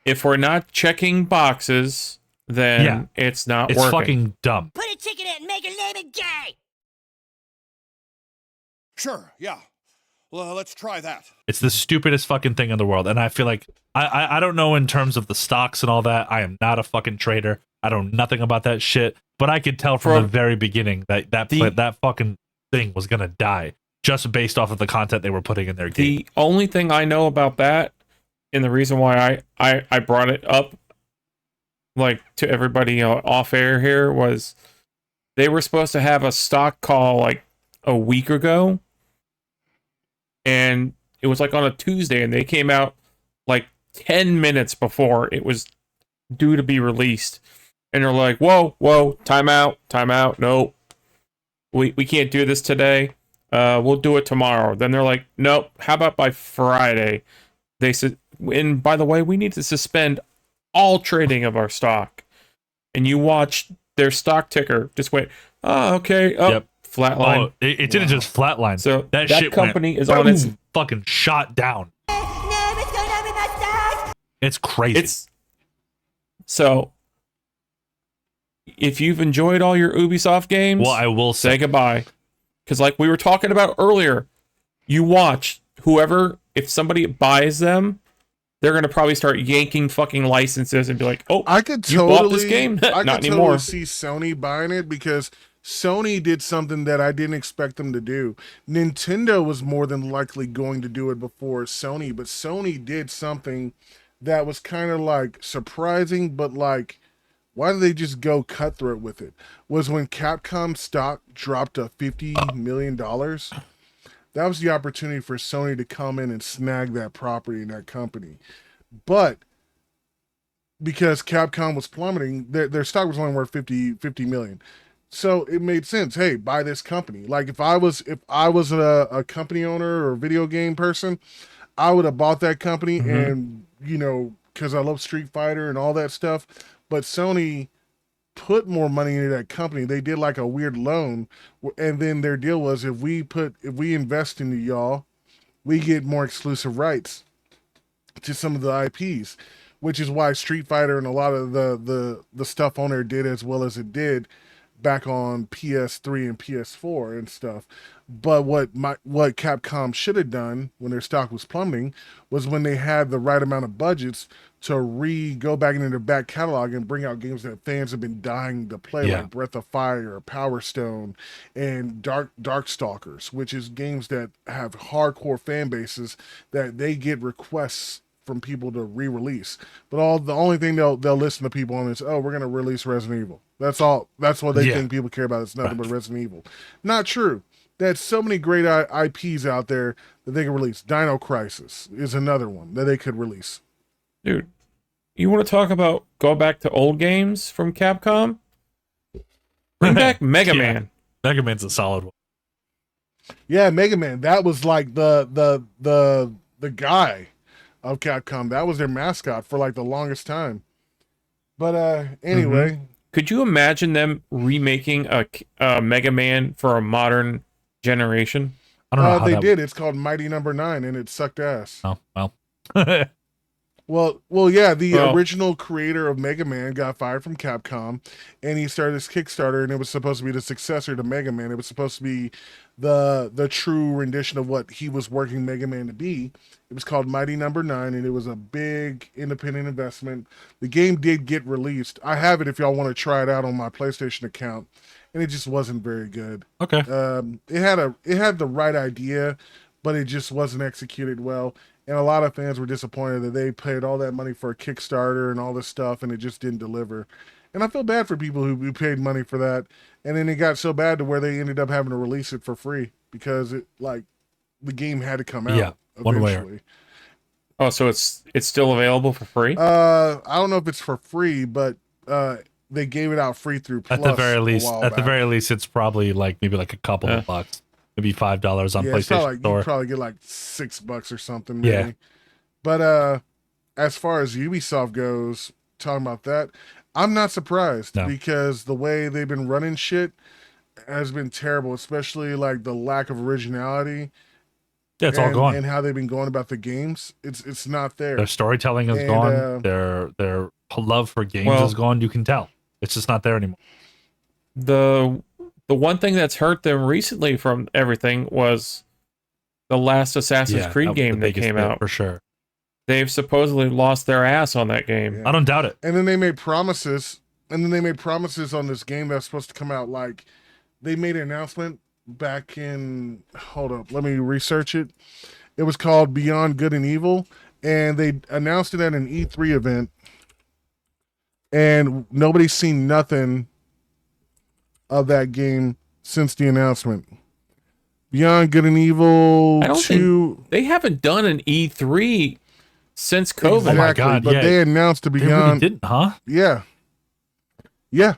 If we're not checking boxes, then Yeah. it's not It's working. fucking dumb. Put a ticket in and make her name it gay! Sure, yeah. Well, let's try that. It's the stupidest fucking thing in the world. And I feel like I don't know in terms of the stocks and all that. I am not a fucking trader. I know nothing about that shit. But I could tell from From the very beginning that fucking thing was gonna die just based off of the content they were putting in their game. The only thing I know about that, and the reason why I brought it up, like to everybody off air here, was they were supposed to have a stock call like a week ago, and it was like on a Tuesday, and they came out like 10 minutes before it was due to be released, and they're like, whoa, time out, no, we can't do this today. we'll do it tomorrow. Then they're like, nope, how about by Friday? They said, and by the way, we need to suspend all trading of our stock. And you watch their stock ticker just wait. Oh, okay. Oh, Yep. flatline. Oh, it didn't just flatline. So that that shit company went, is on its fucking shot down. It's crazy. So if you've enjoyed all your Ubisoft games, well, I will say say goodbye. Because like we were talking about earlier, you watch whoever, if somebody buys them, they're gonna probably start yanking fucking licenses and be like, "Oh, I could you totally bought this game? I Not could anymore." totally see Sony buying it because Sony did something that I didn't expect them to do. Nintendo was more than likely going to do it before Sony, but Sony did something that was kind of like surprising, but like, why did they just go cutthroat with it? Was when Capcom stock dropped to $50 million. That was the opportunity for Sony to come in and snag that property in that company. But because Capcom was plummeting, their stock was only worth 50 million. So it made sense. Hey, buy this company. Like if I was a company owner or a video game person, I would have bought that company and, you know, because I love Street Fighter and all that stuff. But Sony put more money into that company. They did like a weird loan, and then their deal was if we invest into y'all, we get more exclusive rights to some of the IPs, which is why Street Fighter and a lot of the stuff on there did as well as it did back on PS3 and PS4 and stuff. But what Capcom should have done when their stock was plummeting was when they had the right amount of budgets to go back into their back catalog and bring out games that fans have been dying to play, like Breath of Fire, Power Stone, and Darkstalkers, which is games that have hardcore fan bases that they get requests from people to re-release. But the only thing they'll listen to people on is, oh, we're gonna release Resident Evil. That's all. That's what they think people care about. It's nothing but Resident Evil. Not true. There's so many great IPs out there that they can release. Dino Crisis is another one that they could release. Dude, you want to talk about go back to old games from Capcom? Bring back Mega Man. Mega Man's a solid one. Yeah, Mega Man. That was like the guy of Capcom. That was their mascot for like the longest time. But anyway, could you imagine them remaking a Mega Man for a modern generation? I don't know how they did. It's called Mighty Number 9, and it sucked ass. Oh well. Well, yeah. The original creator of Mega Man got fired from Capcom, and he started this Kickstarter, and it was supposed to be the successor to Mega Man. It was supposed to be the true rendition of what he was working Mega Man to be. It was called Mighty Number 9, and it was a big independent investment. The game did get released. I have it if y'all want to try it out on my PlayStation account, and it just wasn't very good. Okay. It had the right idea, but it just wasn't executed well. And a lot of fans were disappointed that they paid all that money for a Kickstarter and all this stuff, and it just didn't deliver. And I feel bad for people who paid money for that, and then it got so bad to where they ended up having to release it for free because the game had to come out eventually. Oh, so it's still available for free? I don't know if it's for free, but they gave it out free through Plus at the very least. At the very least, it's probably maybe a couple of bucks. Maybe $5 on PlayStation Store. You probably get like $6 or something. Maybe. Yeah. But as far as Ubisoft goes, talking about that, I'm not surprised because the way they've been running shit has been terrible, especially like the lack of originality. Yeah, it's all gone. And how they've been going about the games, it's not there. Their storytelling is gone. Their love for games is gone. You can tell it's just not there anymore. The one thing that's hurt them recently from everything was the last Assassin's Creed game that came out. For sure. They've supposedly lost their ass on that game. I don't doubt it. And then they made promises. on this game that's supposed to come out. Like, they made an announcement back in... Hold up. Let me research it. It was called Beyond Good and Evil. And they announced it at an E3 event. And nobody's seen nothing of that game since the announcement. Beyond Good and Evil 2. They haven't done an E3 since COVID. Exactly, oh my God, but they announced the Beyond. They really didn't, huh? Yeah.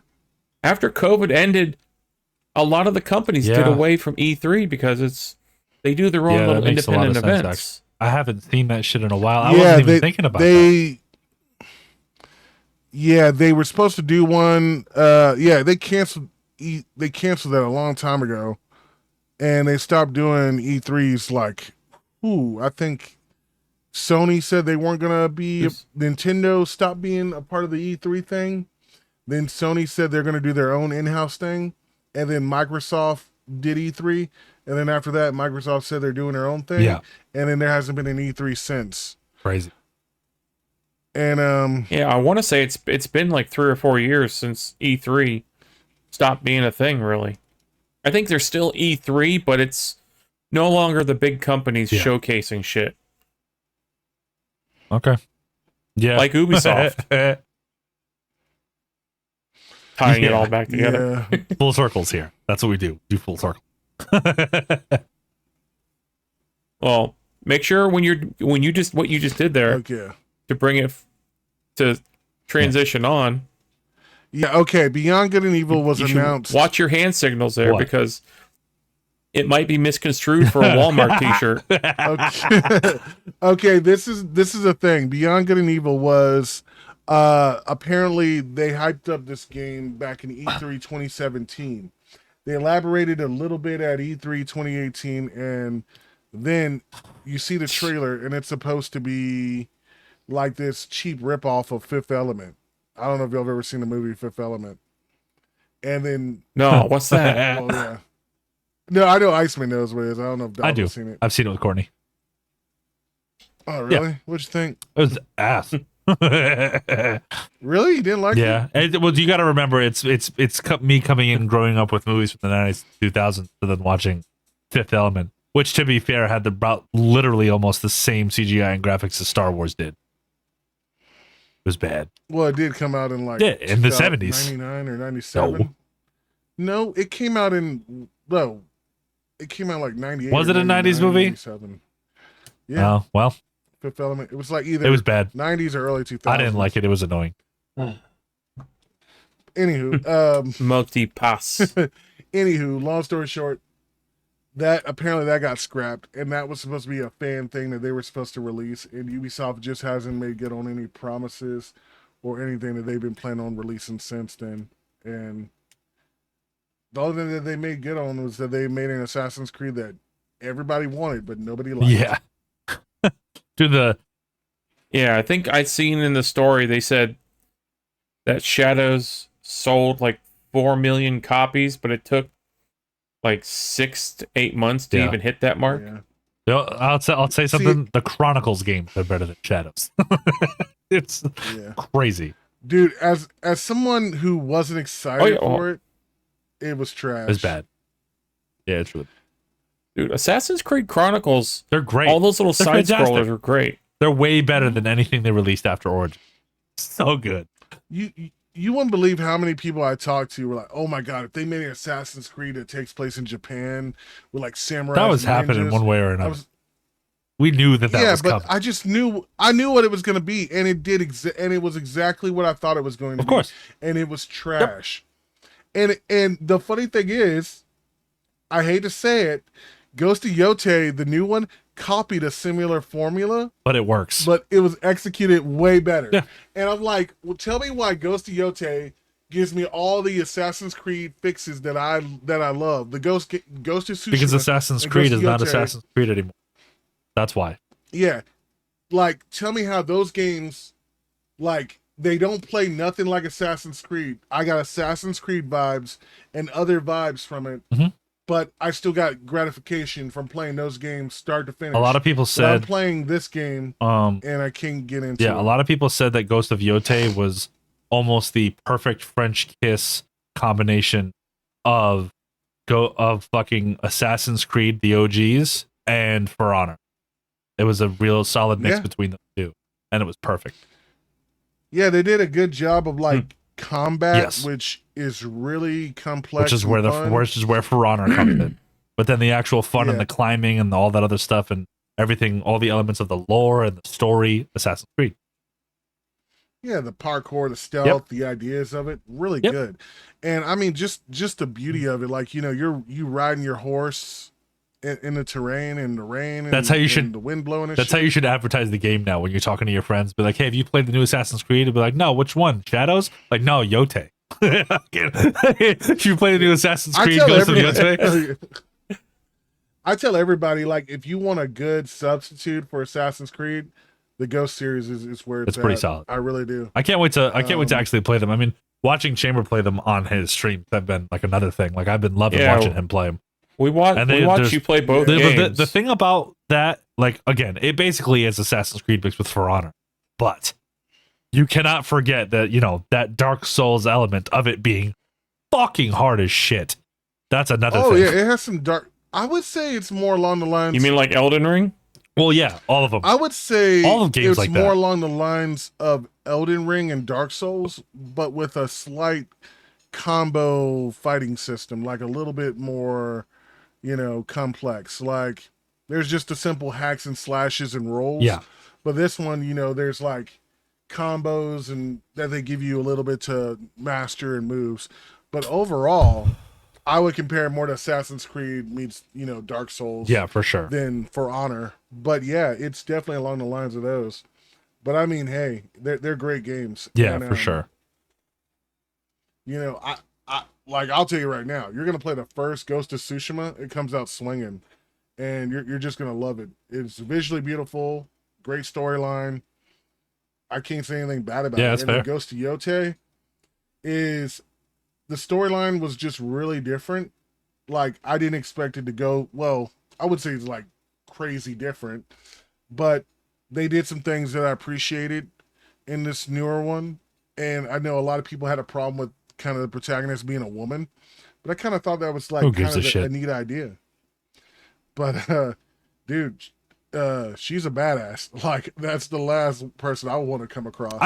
After COVID ended, a lot of the companies did Yeah. away from E3 because they do their own Yeah, that little makes a lot of independent sense, events. I haven't seen that shit in a while. I wasn't even thinking about that. Yeah, they were supposed to do one. They canceled. They canceled that a long time ago, and they stopped doing E3s. Like, I think Sony said they weren't gonna be. Nintendo stopped being a part of the E3 thing. Then Sony said they're gonna do their own in-house thing, and then Microsoft did E3, and then after that, Microsoft said they're doing their own thing. Yeah. And then there hasn't been an E3 since. Crazy. And I want to say it's been like 3 or 4 years since E3 stopped being a thing. Really, I think there's still E3, but it's no longer the big companies showcasing shit. Okay. Yeah. Like Ubisoft. Tying it all back together. Yeah. Full circles here. That's what we do. Do full circle. Well, make sure when you just what you just did there Okay. to bring it to transition on. Yeah, okay. Beyond Good and Evil was You should announced. watch your hand signals there What? because it might be misconstrued for a Walmart T-shirt. Okay. Okay, this is a thing. Beyond Good and Evil was apparently they hyped up this game back in E3 2017. They elaborated a little bit at E3 2018, and then you see the trailer, and it's supposed to be like this cheap ripoff of Fifth Element. I don't know if y'all have ever seen the movie Fifth Element. And then No, what's that? well, yeah. No, I know Iceman knows what it is. I don't know if Dom I do. has seen it. I've seen it with Courtney. Oh, really? What'd you think? It was ass. Really? You didn't like it? Yeah. Well, you got to remember, it's me coming in, growing up with movies from the 90s, 2000s, and then watching Fifth Element, which, to be fair, had about literally almost the same CGI and graphics as Star Wars did. It was bad. Well, it did come out in like In the 70s. 99 or 97. No, it came out it came out like 98. Was it or a 90s 99, movie? 97. Yeah. Oh, well, Fifth Element. It was like either it was bad. 90s or early 2000s. I didn't like it. It was annoying. Anywho, Multi-pass. anywho, long story short, that apparently that got scrapped, and that was supposed to be a fan thing that they were supposed to release, and Ubisoft just hasn't made good on any promises or anything that they've been planning on releasing since then. And the only thing that they made good on was that they made an Assassin's Creed that everybody wanted, but nobody liked. Yeah. Yeah, I think I'd seen in the story they said that Shadows sold like 4 million copies, but it took like 6 to 8 months to even hit that mark. Yeah. I'll say something. The Chronicles games are better than Shadows. It's crazy. Dude, as someone who wasn't excited for it, it was trash. It's bad. Yeah, it's really. Dude, Assassin's Creed Chronicles, they're great. All those little They're side fantastic. scrollers are great. They're way better than anything they released after Origin. So good. You wouldn't believe how many people I talked to were like, "Oh my god, if they made an Assassin's Creed that takes place in Japan with like samurai." That was happening one way or another. We knew that was but coming. I just knew what it was going to be, and it did, and it was exactly what I thought it was going to be. Of course, and it was trash. Yep. And the funny thing is, I hate to say it, Ghost of Yote, the new one, copied a similar formula, but it works. But it was executed way better. Yeah. And I'm like, well, tell me why Ghost of Yote gives me all the Assassin's Creed fixes that I love. The Ghost of Tsushima, because Assassin's Creed is not Assassin's Creed anymore. That's why. Yeah. Like, tell me how those games, like, they don't play nothing like Assassin's Creed. I got Assassin's Creed vibes and other vibes from it, but I still got gratification from playing those games start to finish. A lot of people But said I'm playing this game, and I can't get into it. Yeah, a lot of people said that Ghost of Yote was almost the perfect French kiss combination of fucking Assassin's Creed, the OGs, and For Honor. It was a real solid mix between the two, and it was perfect. Yeah, they did a good job of like combat, which is really complex. Which is where For Honor comes in. But then the actual fun and the climbing and all that other stuff and everything, all the elements of the lore and the story, Assassin's Creed. Yeah, the parkour, the stealth, the ideas of it, really Yep. good. And I mean, just the beauty of it, like you riding your horse in the terrain and the rain. And, That's how you and should- the wind blowing. And That's shit. how you should advertise the game now when you're talking to your friends. Be like, hey, have you played the new Assassin's Creed? And be like, no, which one? Shadows? Like, no, Yote. If you play the new Assassin's Creed, goes to the Yote. I tell everybody, like, if you want a good substitute for Assassin's Creed, the Ghost series is where it's pretty at. solid. I really do. I can't wait to actually play them. I mean, watching Chamber play them on his streams have been like another thing. Like I've been loving Yeah. watching him play them. We watch there's- you play both The, games. the thing about that, like again, it basically is Assassin's Creed mixed with For Honor, but you cannot forget that that Dark Souls element of it being fucking hard as shit. That's another Oh thing. yeah, it has some dark. I would say it's more along the lines. You mean like Elden Ring? Well, yeah, all of them. I would say All of games it's like more that. along the lines of Elden Ring and Dark Souls, but with a slight combo fighting system, like a little bit more, complex. Like there's just the simple hacks and slashes and rolls. Yeah. But this one, there's like combos and that they give you a little bit to master and moves. But overall, I would compare it more to Assassin's Creed meets, Dark Souls. Yeah, for sure. Than For Honor. But yeah, it's definitely along the lines of those. But I mean, hey, they're great games. Yeah, And, for sure. I'll tell you right now, you're gonna play the first Ghost of Tsushima. It comes out swinging, and you're just gonna love it. It's visually beautiful, great storyline. I can't say anything bad about Yeah, it. that's And fair. the Ghost of Yote is the storyline was just really different. Like I didn't expect it to go well. I would say it's like crazy different, but they did some things that I appreciated in this newer one. And I know a lot of people had a problem with kind of the protagonist being a woman, but I kind of thought that was like Who kind gives of a shit? a neat idea. But dude, she's a badass. Like that's the last person I want to come across.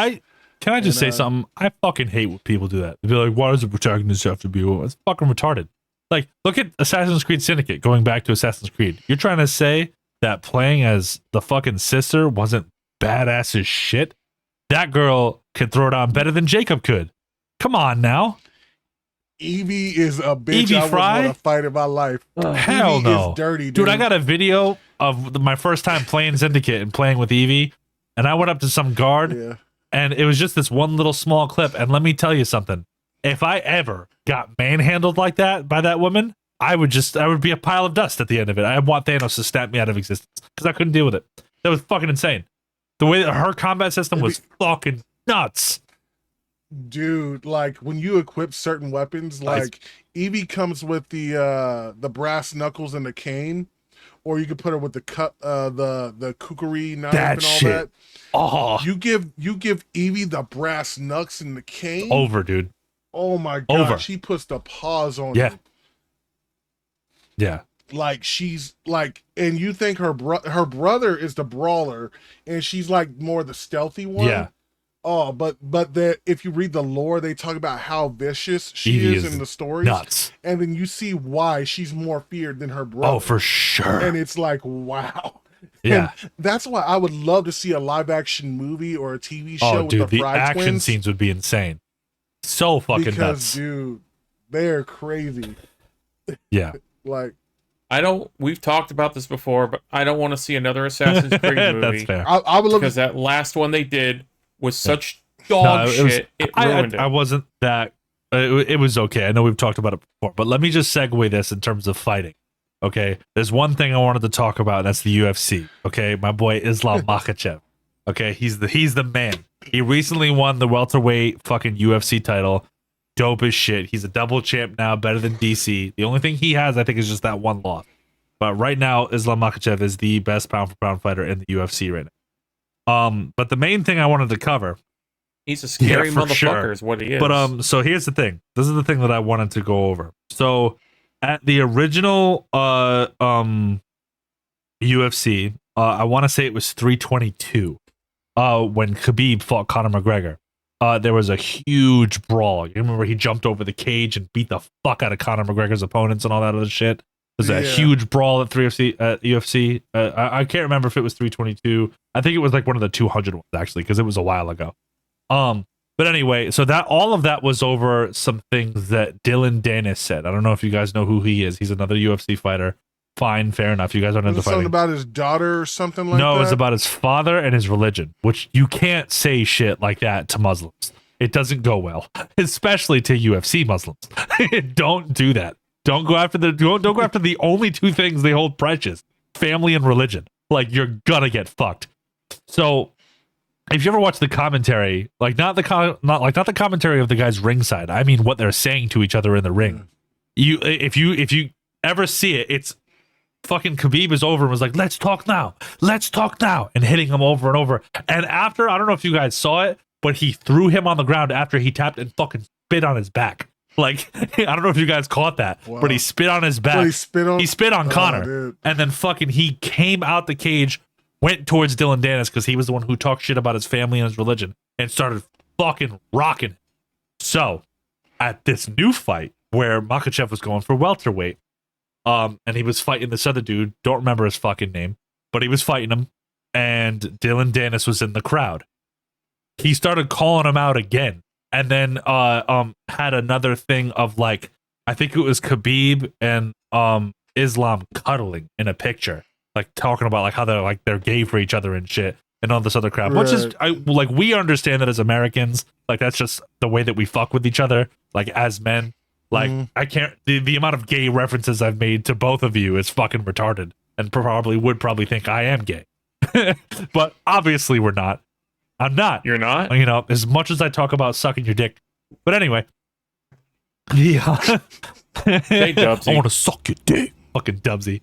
Can I just say something? I fucking hate when people do that. They be like, why does the protagonist have to be a woman? It's fucking retarded. Like, look at Assassin's Creed Syndicate, going back to Assassin's Creed. You're trying to say that playing as the fucking sister wasn't badass as shit? That girl could throw it on better than Jacob could. Come on now. Evie is a bitch Evie I would Fry? want to fight in my life. Hell Evie no. is dirty, Dude, I got a video of my first time playing Syndicate and playing with Evie, and I went up to some guard, Yeah. and it was just this one little small clip. And let me tell you something. If I ever got manhandled like that by that woman, I would be a pile of dust at the end of it. I want Thanos to snap me out of existence because I couldn't deal with it. That was fucking insane. The way that her combat system was fucking nuts. Dude, like when you equip certain weapons, like Evie comes with the brass knuckles and the cane, or you could put her with the kukri knife That and all shit. that. Oh, You give Evie the brass knucks and the cane. over, dude. Oh my god, Over. she puts the paws on Yeah. you. Yeah. Like she's like, and you think her brother is the brawler, and she's like more the stealthy one. Yeah. Oh, but if you read the lore, they talk about how vicious she Evie is is in the stories, Nuts. and then you see why she's more feared than her brother. Oh, for sure. And it's like, wow. Yeah. And that's why I would love to see a live action movie or a TV show Oh, with dude, the the Fry action twins. scenes would be insane. So fucking Because, nuts. dude, they're crazy. Yeah. Like, We've talked about this before, but I don't want to see another Assassin's Creed movie. That's fair. I would love Because to. that last one they did was such dog shit. It ruined it. I wasn't that. It was okay. I know we've talked about it before, but let me just segue this in terms of fighting. Okay, there's one thing I wanted to talk about, and that's the UFC. Okay, my boy Islam Makhachev. Okay, he's the man. He recently won the welterweight fucking UFC title. Dope as shit. He's a double champ now, better than DC. The only thing he has, I think, is just that one loss. But right now, Islam Makhachev is the best pound for pound fighter in the UFC right now. But the main thing I wanted to cover. He's a scary for motherfucker, sure. is what he is. But so here's the thing. This is the thing that I wanted to go over. So at the original UFC, I want to say it was 322. When Khabib fought Conor McGregor. There was a huge brawl. You remember he jumped over the cage and beat the fuck out of Conor McGregor's opponents and all that other shit. There's a Yeah. huge brawl at UFC. I can't remember if it was 322. I think it was like one of the 200 ones actually, because it was a while ago. But anyway, so that all of that was over some things that Dylan Dennis said. I don't know if you guys know who he is. He's another UFC fighter. Fine, fair enough. You guys aren't Was into it something fighting. about his daughter or something like that? No, it was about his father and his religion, which you can't say shit like that to Muslims. It doesn't go well, especially to UFC Muslims. Don't do that. Don't go after don't go after the only two things they hold precious: family and religion. Like, you're gonna get fucked. So, if you ever watch the commentary, like not the commentary of the guys ringside, I mean what they're saying to each other in the ring. If you ever see it, it's fucking Khabib is over and was like, let's talk now, and hitting him over and over. And after, I don't know if you guys saw it, but he threw him on the ground after he tapped and fucking spit on his back. Like, I don't know if you guys caught that, but he spit on his back. What, he spit on Connor, dude. and then fucking he came out the cage, went towards Dylan Dennis because he was the one who talked shit about his family and his religion, and started fucking rocking it. So, at this new fight where Makhachev was going for welterweight, and he was fighting this other dude, don't remember his fucking name, but he was fighting him, and Dylan Dennis was in the crowd. He started calling him out again, and then had another thing of, like, I think it was Khabib and Islam cuddling in a picture, like talking about like how they're gay for each other and shit and all this other crap. Which is, like, we understand that as Americans, like that's just the way that we fuck with each other, like as men. Like, I can't, the amount of gay references I've made to both of you is fucking retarded, and would probably think I am gay. But obviously we're not. I'm not. You're not? You know, as much as I talk about sucking your dick. But anyway. Yeah. Hey, Dubsy. I want to suck your dick. Fucking Dubsy.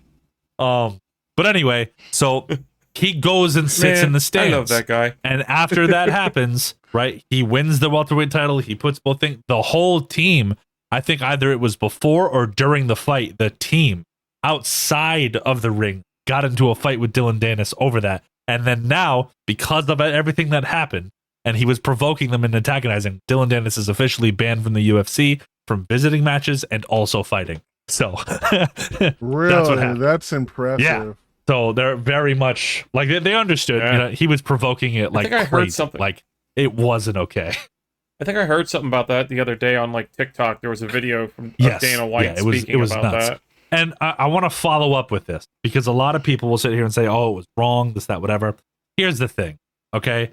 But anyway, so he goes and sits in the stands. I love that guy. And after that happens, right, he wins the welterweight title. He puts both things, the whole team, I think either it was before or during the fight, the team outside of the ring got into a fight with Dylan Dennis over that. And then now, because of everything that happened, and he was provoking them and antagonizing, Dylan Dennis is officially banned from the UFC, from visiting matches, and also fighting. So, really, that's what happened. That's impressive. Yeah. So they're very much like they understood. Yeah. You know, he was provoking it like think I heard crazy. something. Like, it wasn't okay. I think I heard something about that the other day on like TikTok. There was a video from Yes. of Dana White Yeah, it was about nuts. that. And I want to follow up with this because a lot of people will sit here and say, oh, it was wrong, this, that, whatever. Here's the thing, okay?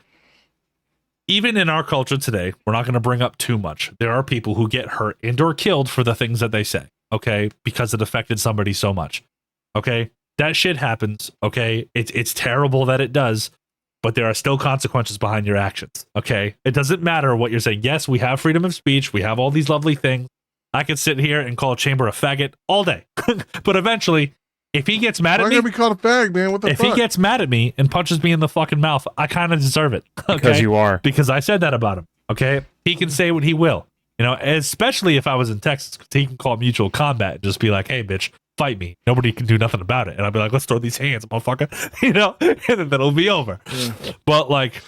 Even in our culture today, we're not going to bring up too much. There are people who get hurt and or killed for the things that they say, okay? Because it affected somebody so much, okay? That shit happens, okay? It's terrible that it does, but there are still consequences behind your actions, okay? It doesn't matter what you're saying. Yes, we have freedom of speech. We have all these lovely things. I could sit here and call Chamber a faggot all day. But eventually, if he gets mad Why at me, gotta be called a fag, man? What the if fuck? he gets mad at me and punches me in the fucking mouth, I kind of deserve it. Okay? Because you are. Because I said that about him. Okay? He can say what he will. You know, especially if I was in Texas, 'cause he can call mutual combat and just be like, hey, bitch, fight me. Nobody can do nothing about it. And I'll be like, let's throw these hands, motherfucker. You know? And then it'll be over. Yeah. But, like,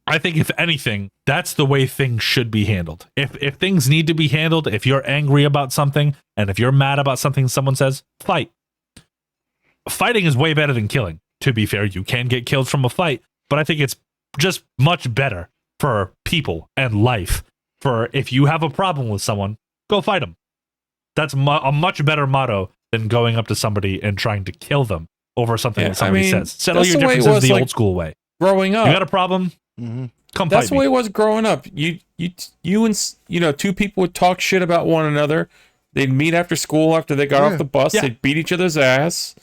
I think if anything, that's the way things should be handled. If things need to be handled, if you're angry about something, and if you're mad about something someone says, fight. Fighting is way better than killing. To be fair, you can get killed from a fight, but I think it's just much better for people and life. For if you have a problem with someone, go fight them. That's a much better motto than going up to somebody and trying to kill them over something that somebody says. Settle your differences the old school way. Growing up, you got a problem? Come That's fight the me. way it was growing up. You and two people would talk shit about one another. They'd meet after school after they got off the bus. Yeah. They'd beat each other's ass.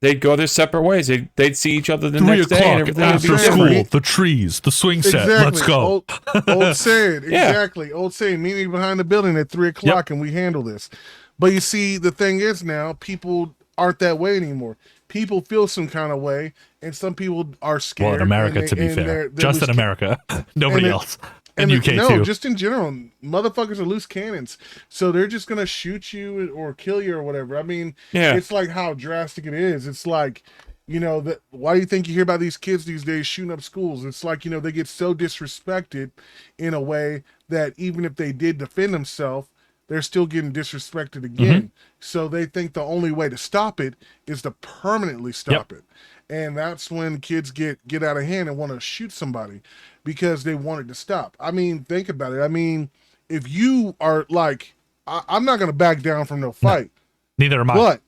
They'd go their separate ways. They'd see each other the next day, and everything would be after school, different. the trees, the swing set. Let's go. Old saying, Yeah. exactly. Old saying, meet me behind the building at 3:00 and we handle this. But you see, the thing is now, people aren't that way anymore. People feel some kind of way, and some people are scared. Well, in America, to be fair. Just in America. Nobody else. In UK, too. Just in general, motherfuckers are loose cannons. So they're just going to shoot you or kill you or whatever. I mean, it's like how drastic it is. It's like, why do you think you hear about these kids these days shooting up schools? It's like, they get so disrespected in a way that even if they did defend themselves, they're still getting disrespected again. So they think the only way to stop it is to permanently stop it. And that's when kids get out of hand and want to shoot somebody because they want it to stop. I mean, think about it. I mean, if you are like, I'm not going to back down from no fight. No, neither am I. But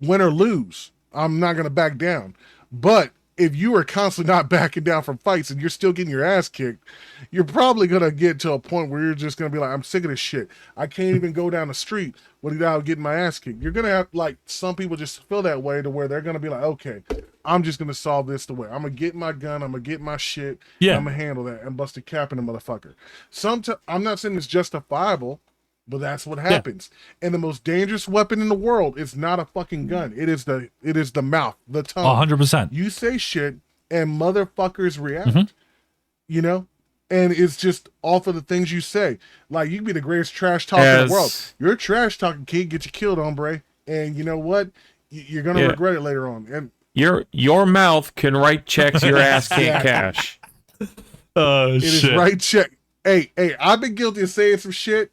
win or lose, I'm not going to back down. But if you are constantly not backing down from fights and you're still getting your ass kicked, you're probably going to get to a point where you're just going to be like, I'm sick of this shit. I can't even go down the street without getting my ass kicked. You're going to have, like, some people just feel that way to where they're going to be like, okay, I'm just going to solve this the way. I'm going to get my gun. I'm going to get my shit. Yeah. I'm going to handle that and bust a cap in the motherfucker. I'm not saying it's justifiable, but that's what happens. Yeah. And the most dangerous weapon in the world is not a fucking gun. It is the mouth, the tongue. 100%. You say shit and motherfuckers react. You know? And it's just off of the things you say. Like, you can be the greatest trash talker in the world. You're a trash talking kid, get you killed, hombre. And you know what? You're gonna regret it later on. And your mouth can write checks your ass can't cash. Oh shit! It is right check. Hey, I've been guilty of saying some shit.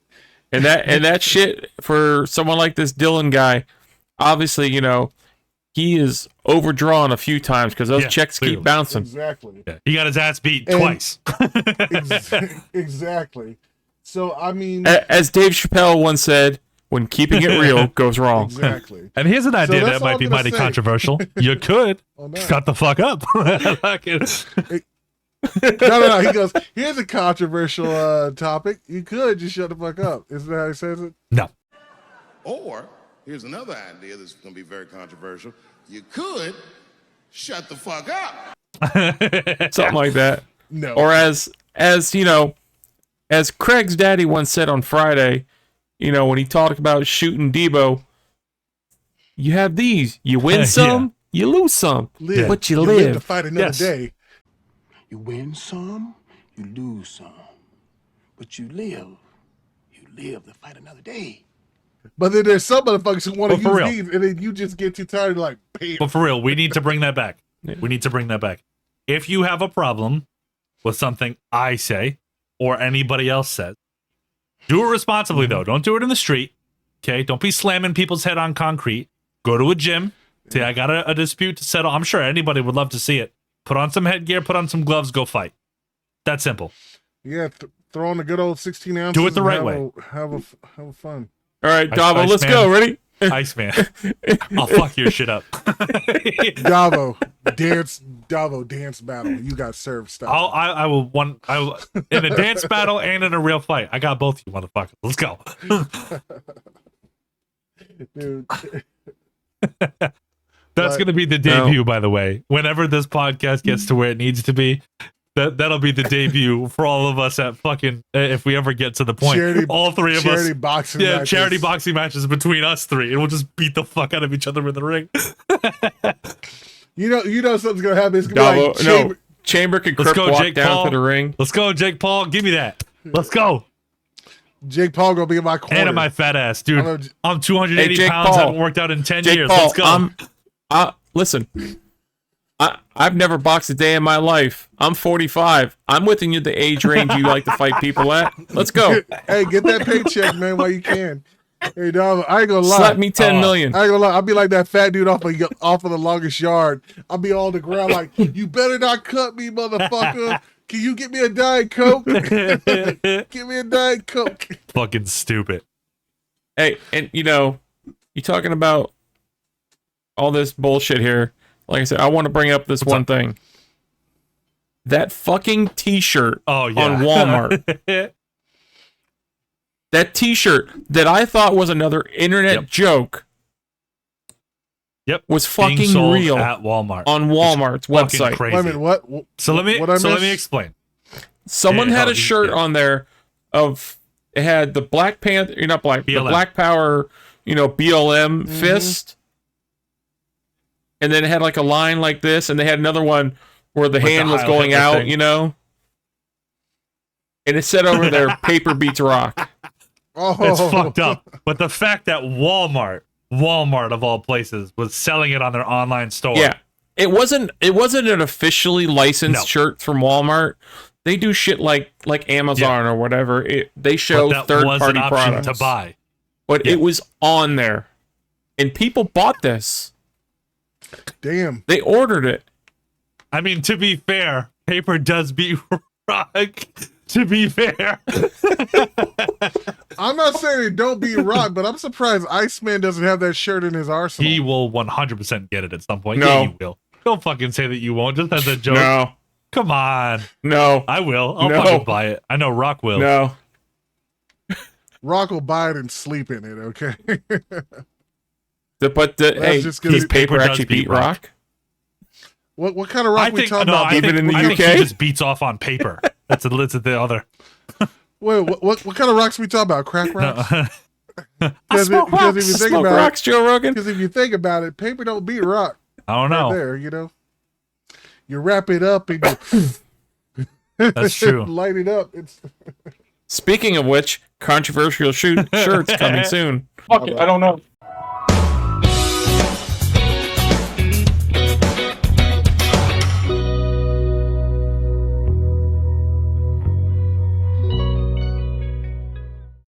And that shit for someone like this Dylan guy, obviously, you know, he is overdrawn a few times because those checks keep bouncing. Exactly. Yeah. He got his ass beat twice. Exactly. So I mean, as Dave Chappelle once said, "When keeping it real goes wrong." Exactly. And here's an idea that might be mighty controversial. You could shut the fuck up. No. He goes, here's a controversial topic. You could just shut the fuck up. Isn't that how he says it? No. Or, here's another idea that's going to be very controversial. You could shut the fuck up. Something like that. No. Or as you know, as Craig's daddy once said on Friday, you know, when he talked about shooting Debo, you have these. You win some, you lose some. But you live to fight another day. You win some, you lose some. But you live. You live to fight another day. But then there's some motherfuckers who want to use real. these, and then you just get too tired of like, bam. But for real, we need to bring that back. We need to bring that back. If you have a problem with something I say or anybody else says, do it responsibly, though. Don't do it in the street. Okay? Don't be slamming people's head on concrete. Go to a gym. Say, I got a dispute to settle. I'm sure anybody would love to see it. Put on some headgear, put on some gloves, go fight. That's simple. Yeah, throw on the good old 16 ounces. Do it the right way. Have a fun. All right, Davo, let's go. Ready? Iceman. I'll fuck your shit up. Davo, dance battle. You got served style. I will in a dance battle and in a real fight. I got both you motherfuckers. Let's go. Dude. That's going to be the debut, by the way. Whenever this podcast gets to where it needs to be, that'll be the debut for all of us at fucking, if we ever get to the point. All three of us. Charity boxing matches. Charity boxing matches between us three. And we'll just beat the fuck out of each other in the ring. You know something's going to happen. It's going to be like Chamber can Crip walk Jake down Paul. to the ring. Let's go, Jake Paul. Give me that. Let's go. Jake Paul going to be in my corner. And in my fat ass, dude. I'm 280 Jake pounds. Paul. I haven't worked out in 10 Jake years. Paul, Let's go. Listen, I've never boxed a day in my life. I'm 45. I'm within the age range you like to fight people at. Let's go. Hey, get that paycheck, man, while you can. Hey, dog, I ain't gonna lie. Slap me 10 million. I ain't gonna lie. I'll be like that fat dude off of the longest yard. I'll be on the ground like, you better not cut me, motherfucker. Can you get me a Diet Coke? Give me a Diet Coke. Fucking stupid. Hey, and you know, you talking about all this bullshit here. Like I said, I want to bring up this one thing. That fucking t-shirt on Walmart. That t-shirt that I thought was another internet joke. Yep. Was fucking being sold real at Walmart. On Walmart's website. Crazy. Wait a minute, what? So let me explain. Someone had a shirt on there of it had the Black Panther, not Black, the Black Power, BLM fist. And then it had like a line like this, and they had another one where the hand was going out, And it said over there, paper beats rock. Oh. It's fucked up. But the fact that Walmart of all places was selling it on their online store. Yeah. It wasn't an officially licensed shirt from Walmart. They do shit like Amazon or whatever. They show third-party products to buy. But it was on there. And people bought this. Damn. They ordered it. I mean, to be fair, paper does beat rock. To be fair. I'm not saying it don't beat rock, but I'm surprised Iceman doesn't have that shirt in his arsenal. He will 100% get it at some point. No. Yeah, you will. Don't fucking say that you won't, just as a joke. No. Come on. No. I will. I'll No. fucking buy it. I know Rock will. No. Rock will buy it and sleep in it, okay? Hey, just 'cause his it- paper does actually beat beat rock. What kind of rock I we think, talking no, about? I think, Even in the I think UK? he just beats off on paper. That's the other. Wait, what kind of rocks we talking about? Crack rocks? I smoke because rocks. if you think Smoke about rocks, Joe Rogan. Because if you think about it, paper don't beat rock. I don't Right know. there, you know. You wrap it up and you That's true. light it up. It's Speaking of which, controversial shirts coming soon. Fuck it, I don't know.